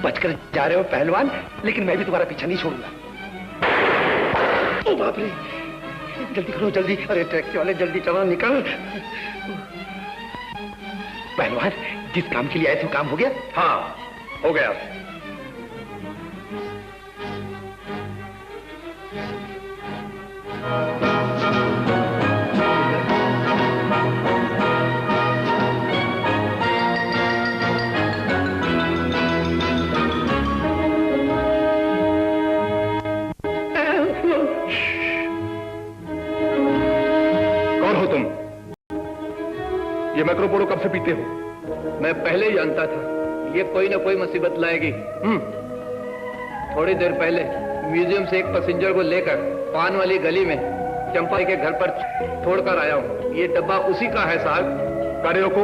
बचकर जा रहे हो पहलवान, लेकिन मैं भी तुम्हारा पीछा नहीं छोड़ूंगा। ओ बाप रे, जल्दी करो जल्दी, अरे टैक्सी वाले जल्दी चलो, निकल। पहलवान, जिस काम के लिए आए थे वो काम हो गया? हाँ, हो गया। कौन हो तुम? ये मैक्रोपोलो कब से पीते हो? मैं पहले ही जानता था ये कोई ना कोई मुसीबत लाएगी। थोड़ी देर पहले म्यूजियम से एक पैसेंजर को लेकर पान वाली गली में चंपा के घर पर छोड़कर आया हूँ। ये डब्बा उसी का है साहब। गाड़ी रोको,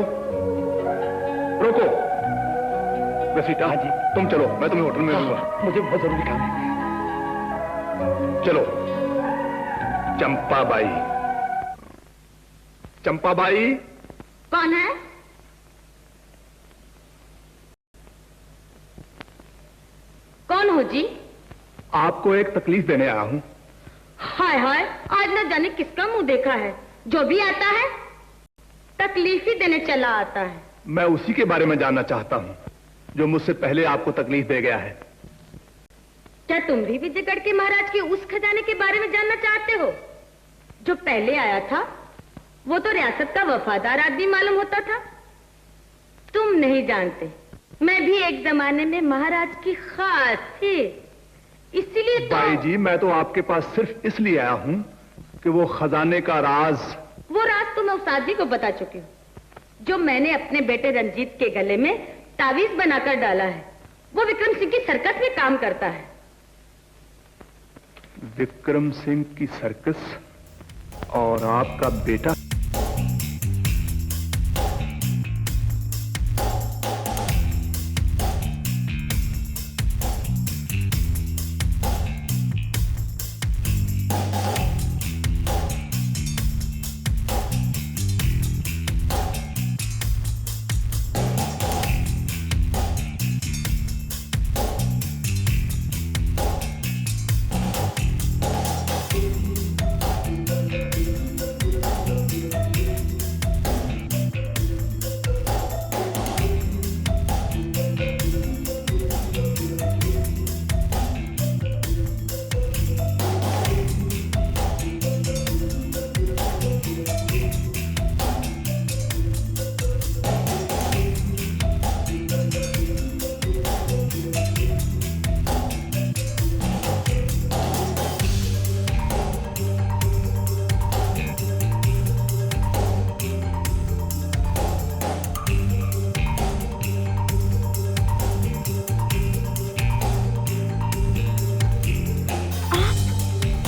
रोको। रसीटा, जी तुम चलो, मैं तुम्हें होटल में मिलूंगा। मुझे बहुत जरूरी काम है। चलो। चंपाबाई, चंपाबाई। कौन है? कौन हो जी? आपको एक तकलीफ देने आया हूं। हाय हाय, आज न जाने किसका मुंह देखा है, जो भी आता है तकलीफ ही देने चला आता है। मैं उसी के बारे में जानना चाहता हूं जो मुझसे पहले आपको तकलीफ दे गया है। क्या तुम भी विजयगढ़ के महाराज के उस खजाने के बारे में जानना चाहते हो जो पहले आया था? वो तो रियासत का वफादार आदमी मालूम होता था। तुम नहीं जानते, मैं भी एक जमाने में महाराज की खास थी, इसीलिए तो। बाई जी, मैं तो आपके पास सिर्फ इसलिए आया हूं कि वो खजाने का राज। वो राज तो मैं उस आदमी को बता चुकी हूँ जो मैंने अपने बेटे रंजीत के गले में तावीज बनाकर डाला है। वो विक्रम सिंह की सर्कस में काम करता है। विक्रम सिंह की सर्कस और आपका बेटा?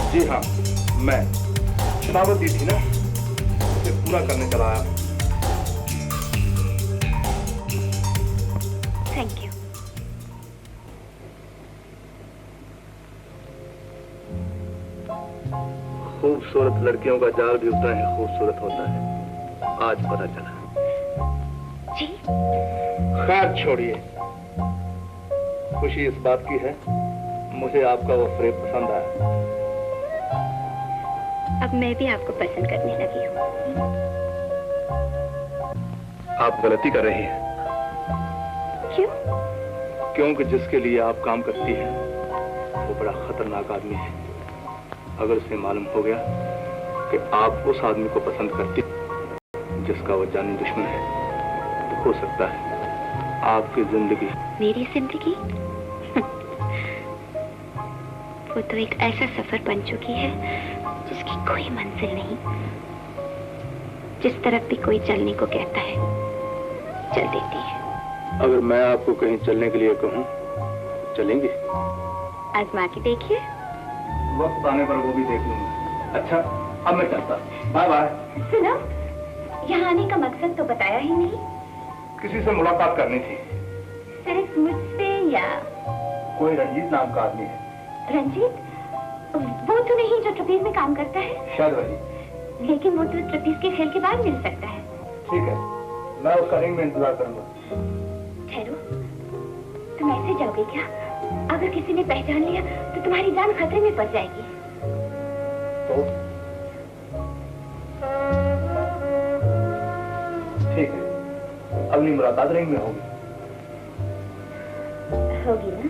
जी हाँ, मैं दावत दी थी ना, उसे पूरा करने चला आया। Thank you. खूबसूरत लड़कियों का जाल भी उतना ही खूबसूरत होता है, आज पता चला। जी? खैर छोड़िए, खुशी इस बात की है मुझे आपका वो फ्रेम पसंद आया। अब मैं भी आपको पसंद करने लगी हूँ। आप गलती कर रही हैं। क्यों? क्योंकि जिसके लिए आप काम करती हैं वो बड़ा खतरनाक आदमी है। अगर उसे मालूम हो गया कि आप उस आदमी को पसंद करती जिसका वो जानी दुश्मन है, तो हो सकता है आपकी जिंदगी। मेरी जिंदगी? वो तो एक ऐसा सफर बन चुकी है जिसकी कोई मंजिल नहीं। जिस तरफ भी कोई चलने को कहता है, चल देती है। अगर मैं आपको कहीं चलने के लिए कहूँ, चलेंगी? आजमा के देखिए। वक्त आने पर वो भी देख लूंगा। अच्छा, अब मैं चलता। Bye bye. सुनो, यहाँ आने का मकसद तो बताया ही नहीं। किसी से मुलाकात करनी थी। सिर्फ मुझसे या? कोई रंजीत नाम का आदमी है। रंजीत? वो तो नहीं जो ट्रपीज में काम करता है? शायद वही। लेकिन वो तो ट्रपीज के खेल के बाद मिल सकता है। ठीक है, मैं उसका रिंग में इंतजार करूंगा। ठहरो, तुम ऐसे जाओगे क्या? अगर किसी ने पहचान लिया तो तुम्हारी जान खतरे में पड़ जाएगी। तो ठीक है, अगली मुलाकात रिंग में होगी। होगी ना?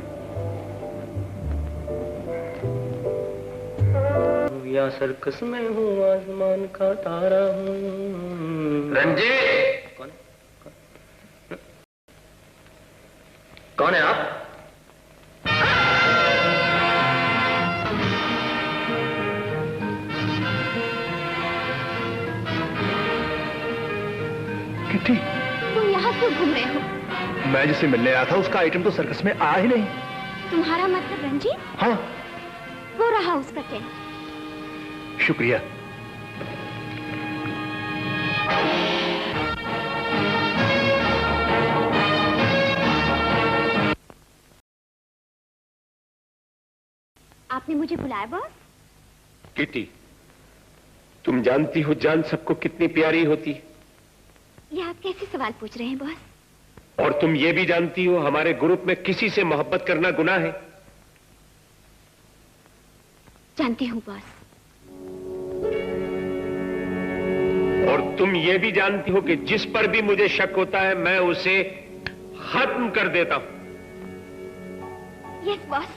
या सर्कस में हूँ, आसमान का तारा हूँ। रंजीत! कौन है आप? किट्टी, तुम यहाँ क्यों घूम रहे हो? मैं जिसे मिलने आया था उसका आइटम तो सर्कस में आया ही नहीं। तुम्हारा मतलब रंजीत? हाँ। वो रहा उसका चेन। शुक्रिया। आपने मुझे बुलाया बॉस? किटी, तुम जानती हो जान सबको कितनी प्यारी होती है। ये आप कैसे सवाल पूछ रहे हैं बॉस? और तुम ये भी जानती हो हमारे ग्रुप में किसी से मोहब्बत करना गुनाह है। जानती हूँ बॉस। और तुम ये भी जानती हो कि जिस पर भी मुझे शक होता है मैं उसे खत्म कर देता हूं। Yes boss.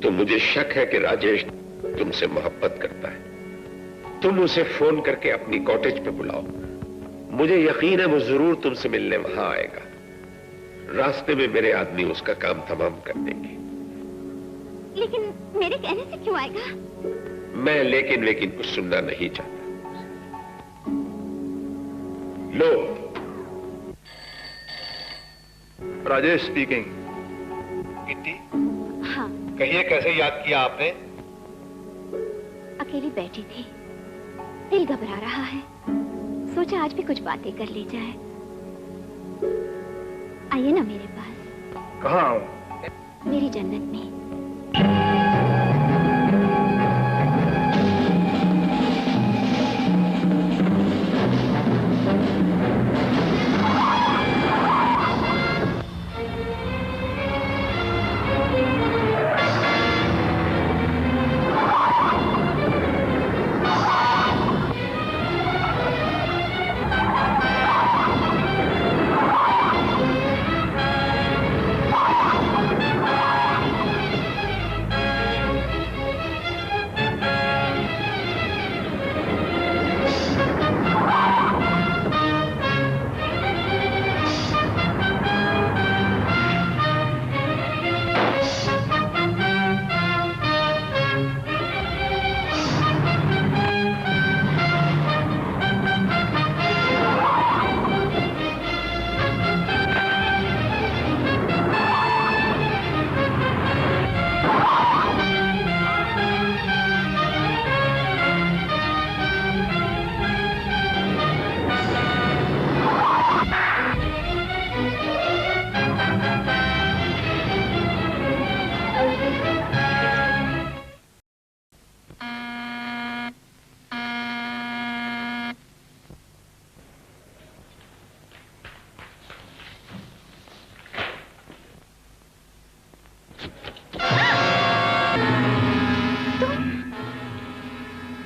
तो मुझे शक है कि राजेश तुमसे मोहब्बत करता है। तुम उसे फोन करके अपनी कॉटेज पे बुलाओ। मुझे यकीन है वो जरूर तुमसे मिलने वहां आएगा। रास्ते में मेरे आदमी उसका काम तमाम कर देंगे। लेकिन मेरे कहने से क्यों आएगा? मैं लेकिन कुछ सुनना नहीं चाहता। लो। राजेश स्पीकिंग। किट्टी? हाँ। कहिए कैसे याद किया आपने? अकेली बैठी थी, दिल घबरा रहा है, सोचा आज भी कुछ बातें कर ली जाए। आइए ना मेरे पास। कहाँ आऊं? मेरी जन्नत में।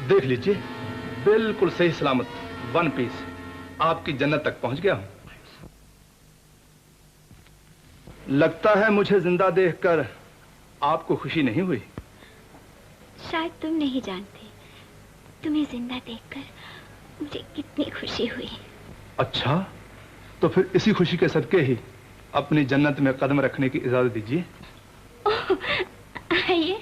देख लीजिए, बिल्कुल सही सलामत वन पीस आपकी जन्नत तक पहुंच गया हूं। लगता है मुझे जिंदा देखकर आपको खुशी नहीं हुई। शायद तुम नहीं जानते, तुम्हें जिंदा देखकर मुझे कितनी खुशी हुई। अच्छा, तो फिर इसी खुशी के सदके ही अपनी जन्नत में कदम रखने की इजाजत दीजिए। आइए।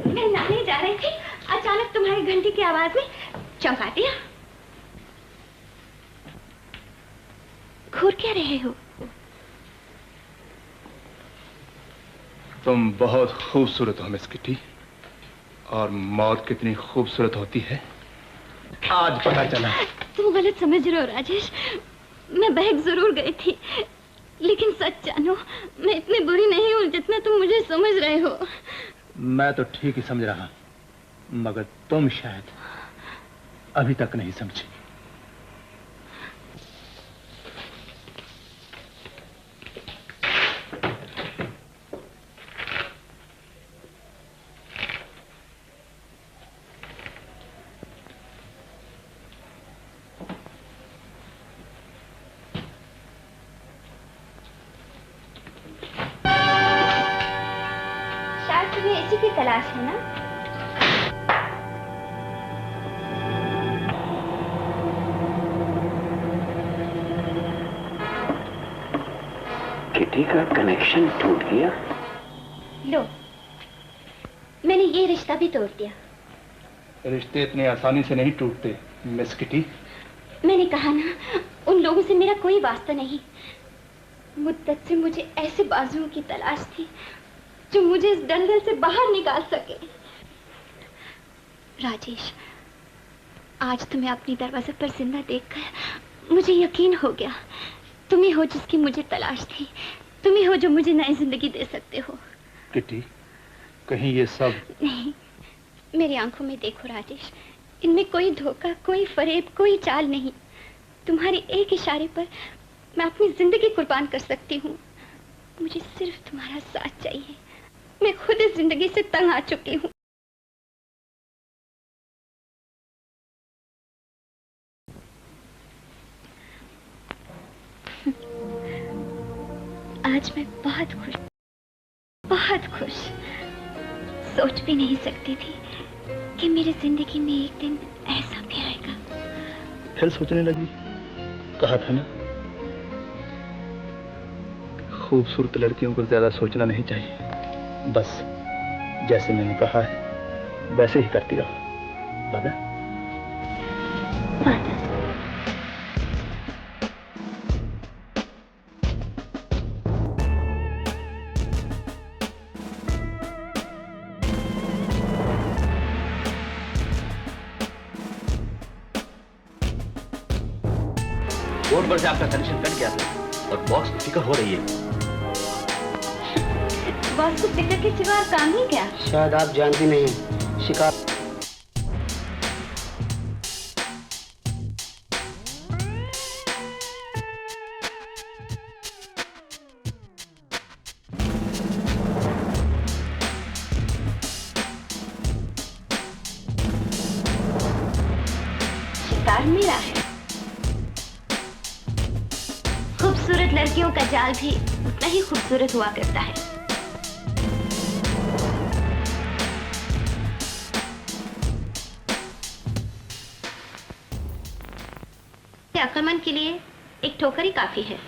मैं नहाने जा रही थी, अचानक तुम्हारी घंटी की आवाज में चौंका दिया। घूर क्या रहे हो? तुम बहुत खूबसूरत हो मिस किटी, और मौत कितनी खूबसूरत होती है आज पता चला। तुम गलत समझ रहे हो राजेश, मैं बहक जरूर गई थी, लेकिन सच जानो मैं इतनी बुरी नहीं हूँ जितना तुम मुझे समझ रहे हो। मैं तो ठीक ही समझ रहा, मगर तुम शायद अभी तक नहीं समझी। इसी की तलाश है ना? किटी का कनेक्शन टूट गया। लो, मैंने ये रिश्ता भी तोड़ दिया। रिश्ते इतनी आसानी से नहीं टूटते मिस किटी। मैंने कहा ना, उन लोगों से मेरा कोई वास्ता नहीं। मुद्दत से मुझे ऐसे बाजुओं की तलाश थी जो मुझे इस दलदल से बाहर निकाल सके। राजेश, आज तुम्हें अपनी दरवाजे पर जिंदा देखकर मुझे यकीन हो गया, तुम ही हो जिसकी मुझे तलाश थी, तुम ही हो जो मुझे नई जिंदगी दे सकते हो। किटी, कहीं ये सब नहीं, मेरी आंखों में देखो राजेश, इनमें कोई धोखा, कोई फरेब, कोई चाल नहीं। तुम्हारे एक इशारे पर मैं अपनी जिंदगी कुर्बान कर सकती हूँ। मुझे सिर्फ तुम्हारा साथ चाहिए। मैं खुद इस जिंदगी से तंग आ चुकी हूँ। आज मैं बहुत खुश सोच भी नहीं सकती थी कि मेरी जिंदगी में एक दिन ऐसा भी आएगा। फिर सोचने लगी, कहा था ना, खूबसूरत लड़कियों को ज्यादा सोचना नहीं चाहिए। बस जैसे मैंने कहा है वैसे ही करती रहो। वादा? बोर्ड पर से आपका कनेक्शन कट गया था और बॉक्स की फिक्र हो रही है। बॉस को फिक्र के सिवा और काम ही क्या? शायद आप जानती नहीं हैं, शिकार शिकार मेरा है। खूबसूरत लड़कियों का जाल भी उतना ही खूबसूरत हुआ करता है। आक्रमण के लिए एक ठोकर ही काफी है।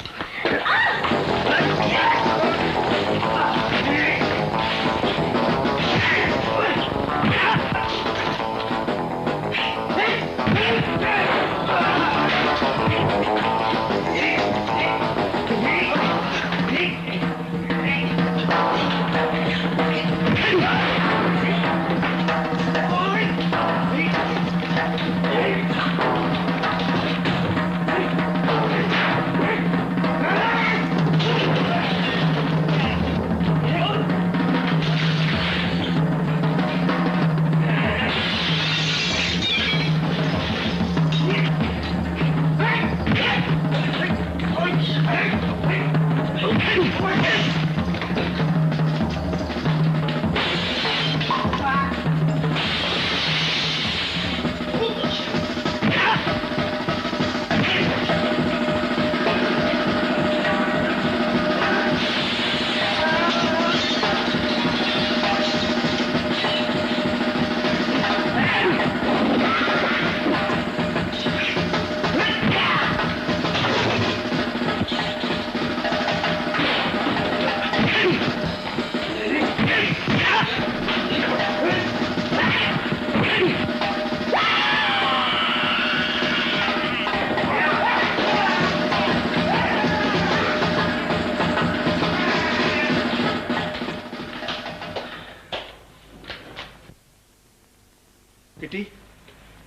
किटी,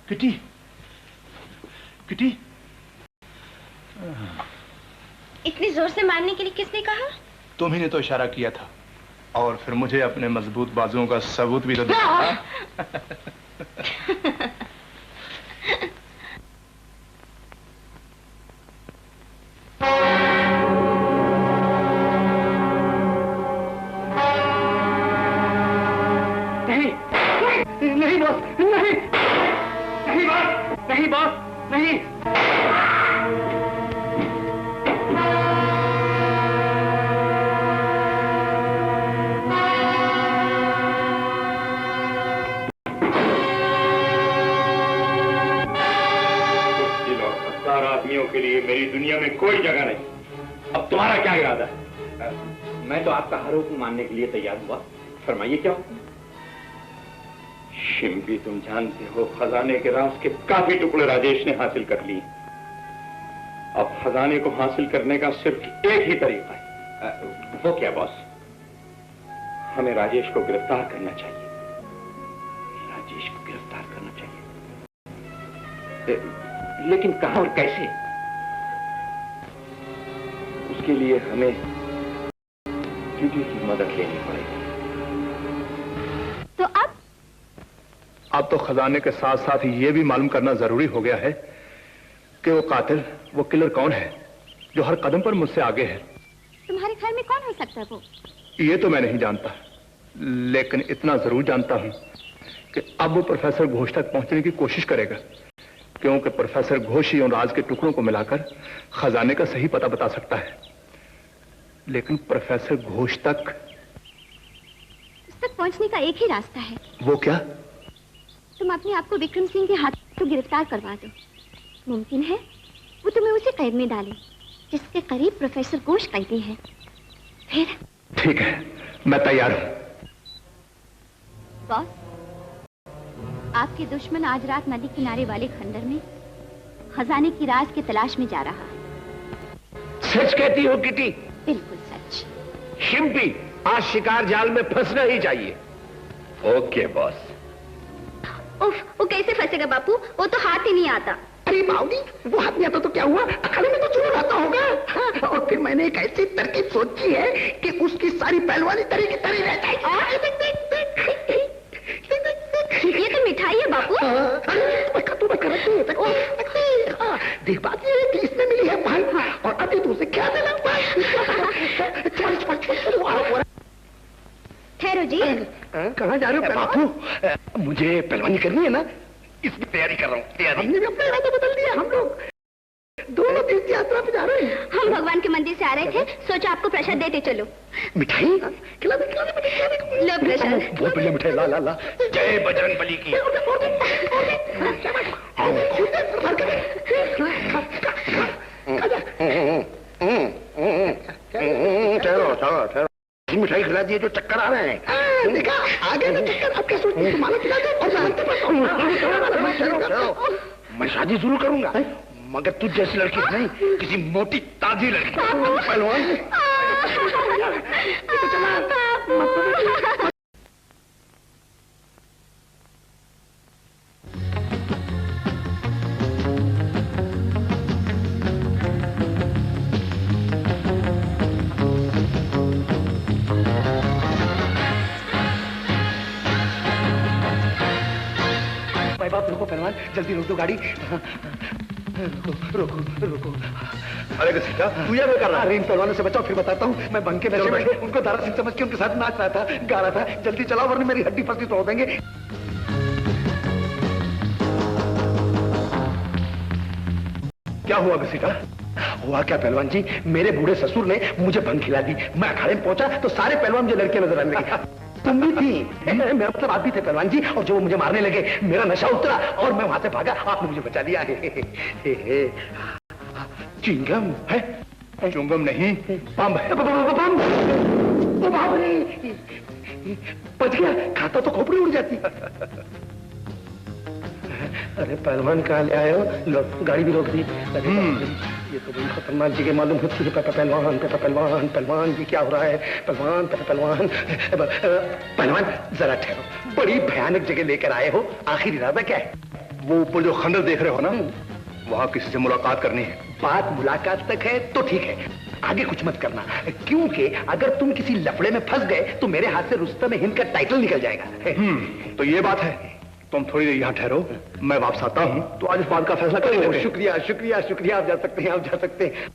किटी, किटी, इतनी जोर से मारने के लिए किसने कहा? तुम ही ने तो इशारा किया था, और फिर मुझे अपने मजबूत बाजुओं का सबूत भी तो दिया। नहीं बॉस, नहीं, नहीं बॉस, नहीं बॉस, नहीं। आदमियों के लिए मेरी दुनिया में कोई जगह नहीं। अब तुम्हारा क्या इरादा है? मैं तो आपका हर हुक्म मानने के लिए तैयार हुआ। फरमाइए क्या हुक्म? शिम्पी, तुम जानते हो खजाने के राज के काफी टुकड़े राजेश ने हासिल कर लिए। अब खजाने को हासिल करने का सिर्फ एक ही तरीका है। वो क्या बॉस? हमें राजेश को गिरफ्तार करना चाहिए। राजेश को गिरफ्तार करना चाहिए, लेकिन कहां और कैसे? उसके लिए हमें ड्यूटी की मदद लेनी पड़ेगी। तो अब तो खजाने के साथ साथ ये भी मालूम करना जरूरी हो गया है कि वो कातिल, वो किलर कौन है जो हर कदम पर मुझसे आगे है। तुम्हारे ख्याल में कौन हो सकता है वो? ये तो मैं नहीं जानता, लेकिन इतना जरूर जानता हूं कि अब वो प्रोफेसर घोष तक पहुंचने की कोशिश करेगा, क्योंकि प्रोफेसर घोष ही उन राज के टुकड़ों को मिलाकर खजाने का सही पता बता सकता है। लेकिन प्रोफेसर घोष तक उस तक पहुंचने का एक ही रास्ता है। वो क्या? तुम अपने आप को विक्रम सिंह के हाथ तो गिरफ्तार करवा दो। मुमकिन है वो तुम्हें उसी कैद में डाले जिसके करीब प्रोफेसर घोष कैदी है। फिर ठीक है, मैं तैयार हूं। बॉस, आपके दुश्मन आज रात नदी किनारे वाले खंडर में खजाने की राज की तलाश में जा रहा है। सच कहती हो किटी? बिल्कुल सच। शिम्पी आज शिकार जाल में फंसना ही चाहिए। Okay boss. उफ, वो कैसे फंसेगा बापू? वो तो हाथ ही नहीं आता। अरे बाउडी, वो हाथ नहीं आता तो क्या हुआ? अखाड़े में तो जरूर आता होगा। हाँ, और फिर मैंने एक ऐसी तरकीब सोची है कि उसकी सारी पहलवानी तरी की तरी रह जाएगी। ये तो मिठाई है बापू। देख बात ये है कि इसने मिली है भाई, और अभी तो उसे क्या देना? ठहरो जी। कहाँ जा रहे हो बापू? मुझे पहलवानी करनी है ना, इसकी तैयारी कर रहा हूँ। हमने भी अपना इरादा बदल दिया। हम लोग दोनों तीर्थ यात्रा पे जा रहे हैं। हम भगवान के मंदिर से आ रहे थे, सोचा आपको प्रसाद देते चलो। मिठाई खिला दे। लो प्रसाद। बहुत बढ़िया मिठाई। ला ला ला। जय बजरंग बली की। ठहरो ठहरो ठहरो। मिठाई खिला दिए जो चक्कर आ रहे हैं। देखा आगे ना चक्कर। आप क्या सोचते हैं? तुम्हारा खिला दो और मैं शादी जरूर करूंगा, मगर तुझ जैसी लड़की नहीं, किसी मोटी ताजी लड़की। पहलवान बाप, रुको पहलवान, जल्दी रोक दो गाड़ी। रुको रुको। अरे घसीटा, तू ये क्या कर रहा है? अरे इन पहलवानों से बचाओ, फिर बताता हूँ। मैं बंके में उनको दारा सिंह समझ के उनके साथ नाच रहा था, गा रहा था। जल्दी चलाओ वरना मेरी हड्डी पसली तोड़ देंगे। क्या हुआ घसीटा? हुआ क्या पहलवान जी, मेरे बूढ़े ससुर ने मुझे भंग खिला दी। मैं अखाड़े में पहुंचा तो सारे पहलवान मुझे लड़के नजर आने लगे। तुम भी थी, मेरा मतलब आप भी थे पहलवान जी। और जो मुझे मारने लगे, मेरा नशा उतरा और मैं वहां से भागा। आपने मुझे बचा लिया। चिंगम है? चुंगम नहीं, बम है। बच गया, खाता तो खोपड़ी उड़ जाती। अरे पहलवान कहाँ ले आए हो? लो गाड़ी भी रोक दी। ये तो बड़ी खतरनाक जगह मालूम होती है। पहलवान पहलवान पहलवान जी, क्या हो रहा है? पहलवान पहलवान पहलवान जरा ठहरो, बड़ी भयानक जगह लेकर आए हो। आखिर इरादा क्या है? वो ऊपर जो खंडर देख रहे हो ना, वहां किसी से मुलाकात करनी है। बात मुलाकात तक है तो ठीक है, आगे कुछ मत करना, क्योंकि अगर तुम किसी लफड़े में फंस गए तो मेरे हाथ से रुस्तम हिंद का टाइटल निकल जाएगा। तो ये बात है। तुम थोड़ी देर यहाँ ठहरो, मैं वापस आता हूँ तो आज इस बात का फैसला कर लेंगे। शुक्रिया शुक्रिया शुक्रिया, आप जा सकते हैं, आप जा सकते हैं।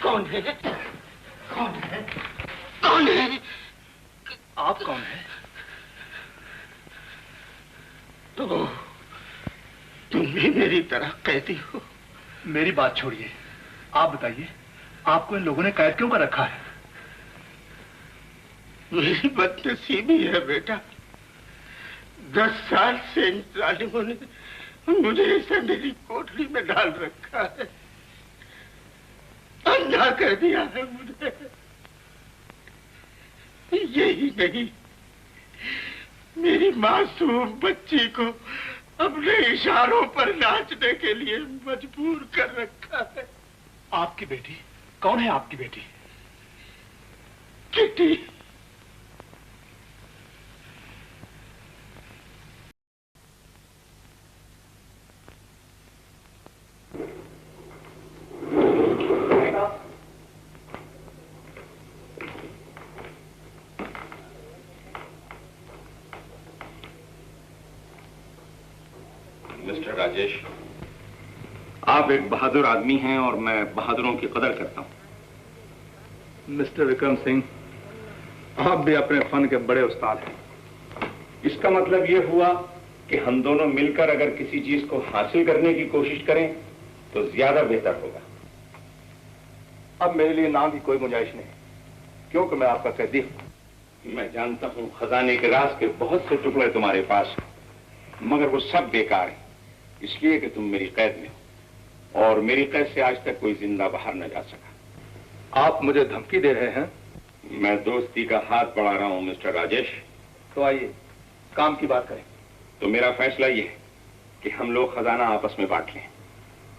कौन है? कौन है? कौन है? आप कौन है? तो तुम भी मेरी तरह कैदी हो। मेरी बात छोड़िए, आप बताइए आपको इन लोगों ने कैद क्यों कर रखा है? मेरी बदनसीबी है बेटा, 10 साल से इन जालिमों ने मुझे ऐसे मेरी कोठरी में डाल रखा है, अंधा कर दिया है मुझे। यही नहीं, मेरी मासूम बच्ची को अपने इशारों पर नाचने के लिए मजबूर कर रखा है। आपकी बेटी? कौन है आपकी बेटी? किटी। मिस्टर राजेश, आप एक बहादुर आदमी हैं और मैं बहादुरों की कदर करता हूं। मिस्टर विक्रम सिंह, आप भी अपने फन के बड़े उस्ताद हैं। इसका मतलब यह हुआ कि हम दोनों मिलकर अगर किसी चीज को हासिल करने की कोशिश करें तो ज्यादा बेहतर होगा। अब मेरे लिए नाम की कोई गुंजाइश नहीं, क्योंकि मैं आपका कैदी हूं। मैं जानता हूं खजाने के राज के बहुत से टुकड़े तुम्हारे पास, मगर वो सब बेकार है, इसलिए कि तुम मेरी कैद में हो और मेरी कैद से आज तक कोई जिंदा बाहर न जा सका। आप मुझे धमकी दे रहे हैं? मैं दोस्ती का हाथ बढ़ा रहा हूं मिस्टर राजेश। तो आइए काम की बात करें। तो मेरा फैसला यह है कि हम लोग खजाना आपस में बांट लें।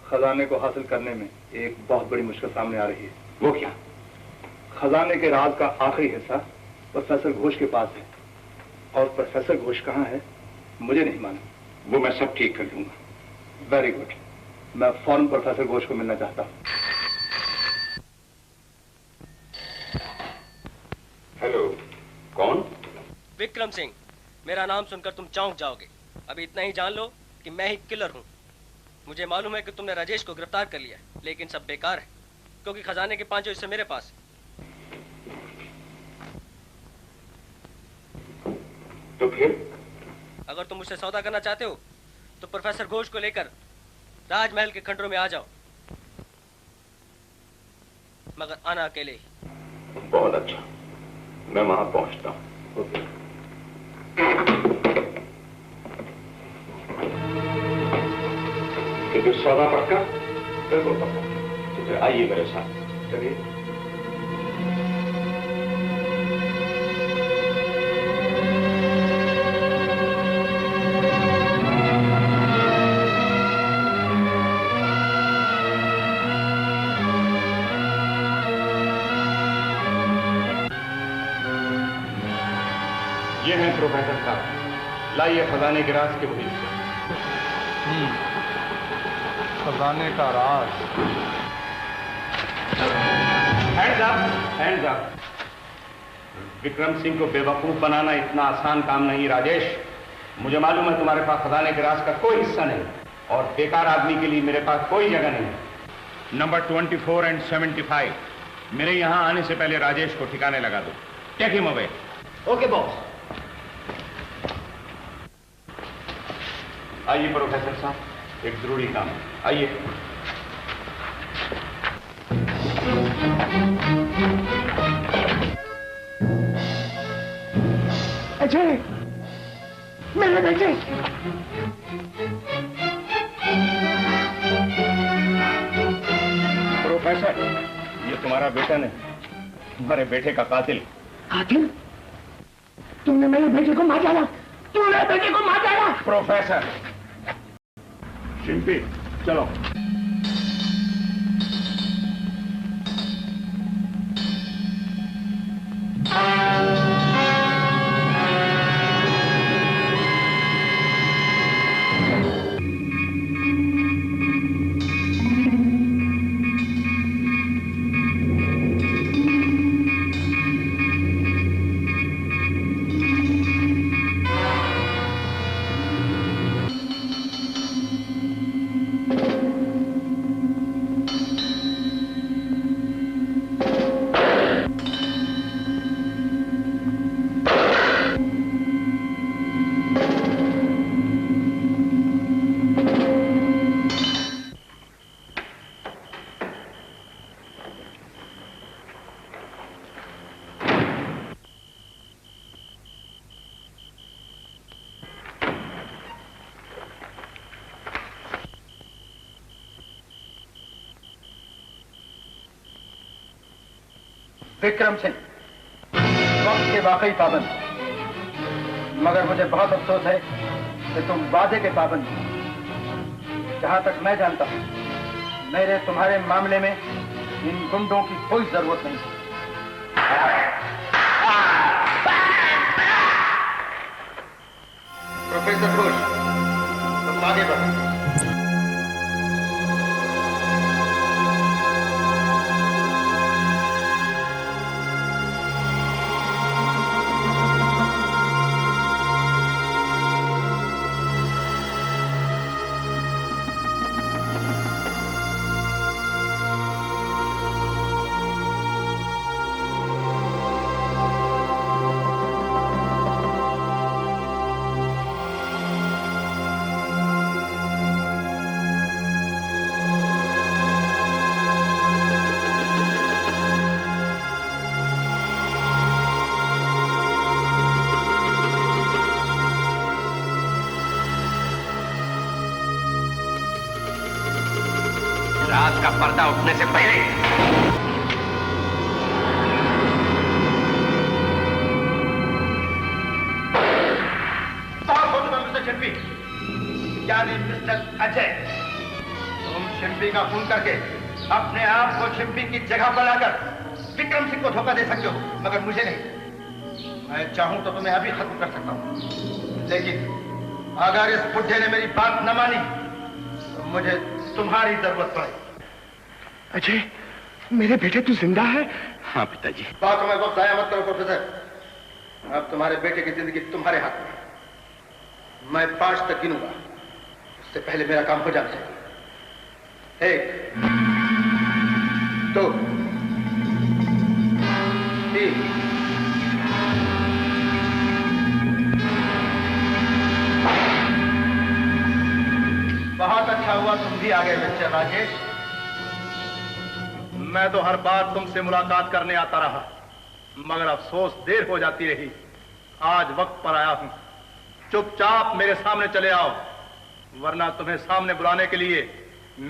खजाने को हासिल करने में एक बहुत बड़ी मुश्किल सामने आ रही है। वो क्या? खजाने के राज का आखिरी हिस्सा प्रोफेसर घोष के पास है, और प्रोफेसर घोष कहाँ है मुझे नहीं मालूम। वो मैं सब ठीक कर दूंगा। वेरी गुड, मैं फौरन प्रोफेसर घोष को मिलना चाहता हूँ। हेलो, कौन? विक्रम सिंह। मेरा नाम सुनकर तुम चौंक जाओगे। अभी इतना ही जान लो कि मैं ही किलर हूँ। मुझे मालूम है कि तुमने राजेश को गिरफ्तार कर लिया, लेकिन सब बेकार है, क्योंकि खजाने के 5 हिस्से मेरे पास। तो फिर? अगर तुम मुझसे सौदा करना चाहते हो तो प्रोफेसर घोष को लेकर राजमहल के खंडरों में आ जाओ, मगर आना अकेले ही। बहुत अच्छा, मैं वहां पहुंचता हूं। तो सौदा पक्का? बिल्कुल पक्का। तो फिर आइए मेरे साथ। चलिए। ये हैं प्रोफेसर साहब, लाइए खजाने के राज के वही हिस्से। खजाने का राज। Hands up, hands up. Vikram Singh को बेवकूफ बनाना इतना आसान काम नहीं राजेश। मुझे मालूम है तुम्हारे पास खजाने के राज का कोई हिस्सा नहीं, और बेकार आदमी के लिए मेरे पास कोई जगह नहीं है। नंबर 24 और 75, मेरे यहां आने से पहले राजेश को ठिकाने लगा दो। Take him away. Okay boss. आइए प्रोफेसर साहब, एक जरूरी काम है, आइए। अजय, मेरे बेटे। प्रोफेसर, ये तुम्हारा बेटा नहीं, तुम्हारे बेटे का कातिल। कातिल? तुमने मेरे बेटे को मार डाला। तुमने बेटे को मार डाला। प्रोफेसर शिंपी, चलो। विक्रम सिंह, वक्त के वाकई पाबंद। मगर मुझे बहुत अफसोस है कि तुम वादे के पाबंद हो। जहां तक मैं जानता हूं, मेरे तुम्हारे मामले में इन गुंडों की कोई जरूरत नहीं। प्रोफेसर घोष, तुम आगे बढ़ो। राज का पर्दा उठने से पहले मिस्टर शिल्पी, यानी मिस्टर अजय, तुम शिल्पी का खून करके अपने आप को शिल्पी की जगह पर लाकर विक्रम सिंह को धोखा दे सकते हो, मगर मुझे नहीं। मैं चाहूं तो तुम्हें अभी खत्म कर सकता हूं, लेकिन अगर इस बुढ़े ने मेरी बात न मानी तो मुझे तुम्हारी जरूरत पड़ेगी। अजय, मेरे बेटे तू जिंदा है? हाँ पिताजी। बातों में वक्त जाया मत करो प्रोफेसर, अब तुम्हारे बेटे की जिंदगी तुम्हारे हाथ में है। मैं 5 तक गिनूंगा, उससे पहले मेरा काम हो जाना चाहिए। 1, 2, 3। बहुत अच्छा हुआ तुम भी आ गए मिस्टर राजेश। मैं तो हर बार तुमसे मुलाकात करने आता रहा, मगर अफसोस देर हो जाती रही। आज वक्त पर आया हूं। चुपचाप मेरे सामने चले आओ, वरना तुम्हें सामने बुलाने के लिए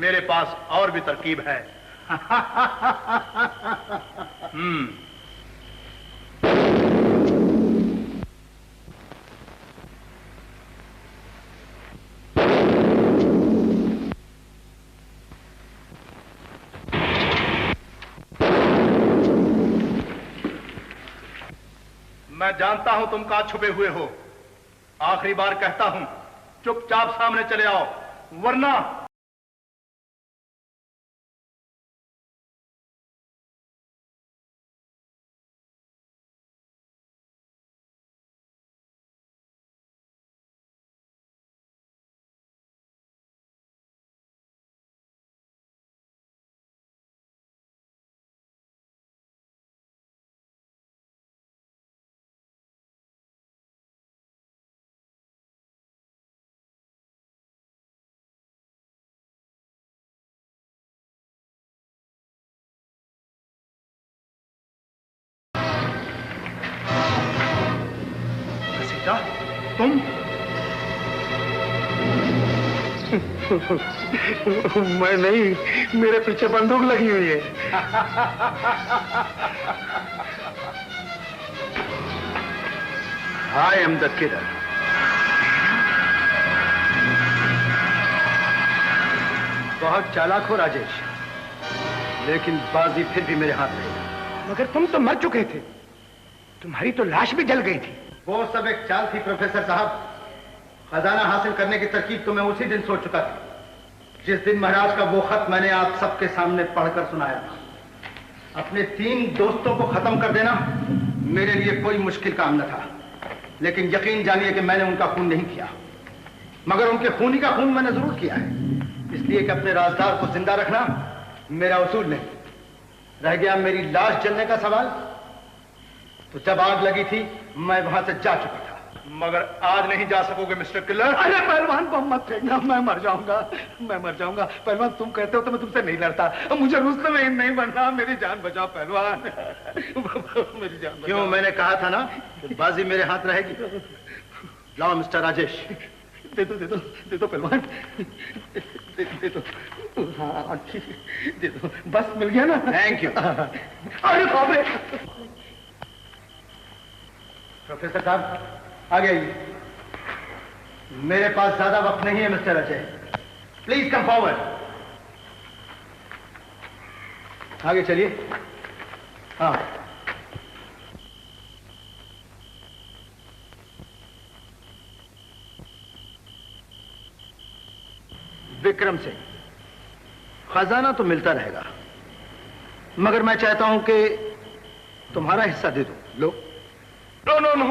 मेरे पास और भी तरकीब है। मैं जानता हूं तुम कहां छुपे हुए हो। आखिरी बार कहता हूं, चुपचाप सामने चले आओ, वरना तुम मैं नहीं, मेरे पीछे बंदूक लगी हुई है। I am the killer. बहुत चालाक हो राजेश, लेकिन बाजी फिर भी मेरे हाथ में। मगर तुम तो मर चुके थे, तुम्हारी तो लाश भी जल गई थी। वो सब एक चाल थी प्रोफेसर साहब। खजाना हासिल करने की तरकीब तो मैं उसी दिन सोच चुका था, जिस दिन महाराज का वो खत मैंने आप सबके सामने पढ़कर सुनाया था। अपने 3 दोस्तों को खत्म कर देना मेरे लिए कोई मुश्किल काम न था, लेकिन यकीन जानिए कि मैंने उनका खून नहीं किया, मगर उनके खूनी का खून मैंने जरूर किया है, इसलिए कि अपने राजदार को जिंदा रखना मेरा उसूल नहीं। रह गया मेरी लाश जलने का सवाल, तो जब आग लगी थी मैं वहां से जा चुका था। मगर आज नहीं जा सकोगे मिस्टर किलर। अरे पहलवान बम मत फेंकना, मैं मर जाऊंगा, मैं मर जाऊंगा। पहलवान तुम कहते हो तो मैं तुमसे नहीं लड़ता, मुझे रुस्तम नहीं बनना। मेरी जान बचाओ पहलवान, मेरी जान बचाओ। क्यों, मैंने कहा था ना कि बाजी मेरे हाथ रहेगी। लाओ मिस्टर राजेश। दे दो दे दो दे दो पहलवान, दे दो। हाँ ठीक, दे दो, बस मिल गया ना। Thank you. अरे बाप रे। प्रोफेसर साहब, आगे आइए। मेरे पास ज्यादा वक्त नहीं है mister Ajay, please come forward. आगे चलिए। हाँ, विक्रम सिंह, खजाना तो मिलता रहेगा, मगर मैं चाहता हूं कि तुम्हारा हिस्सा दे दो। लो। No no no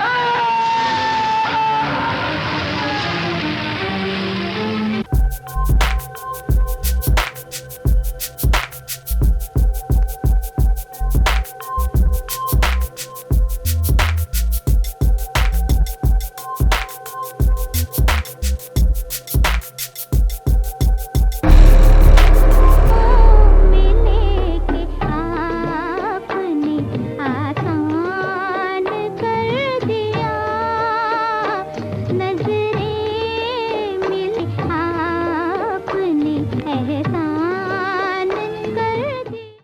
Ah!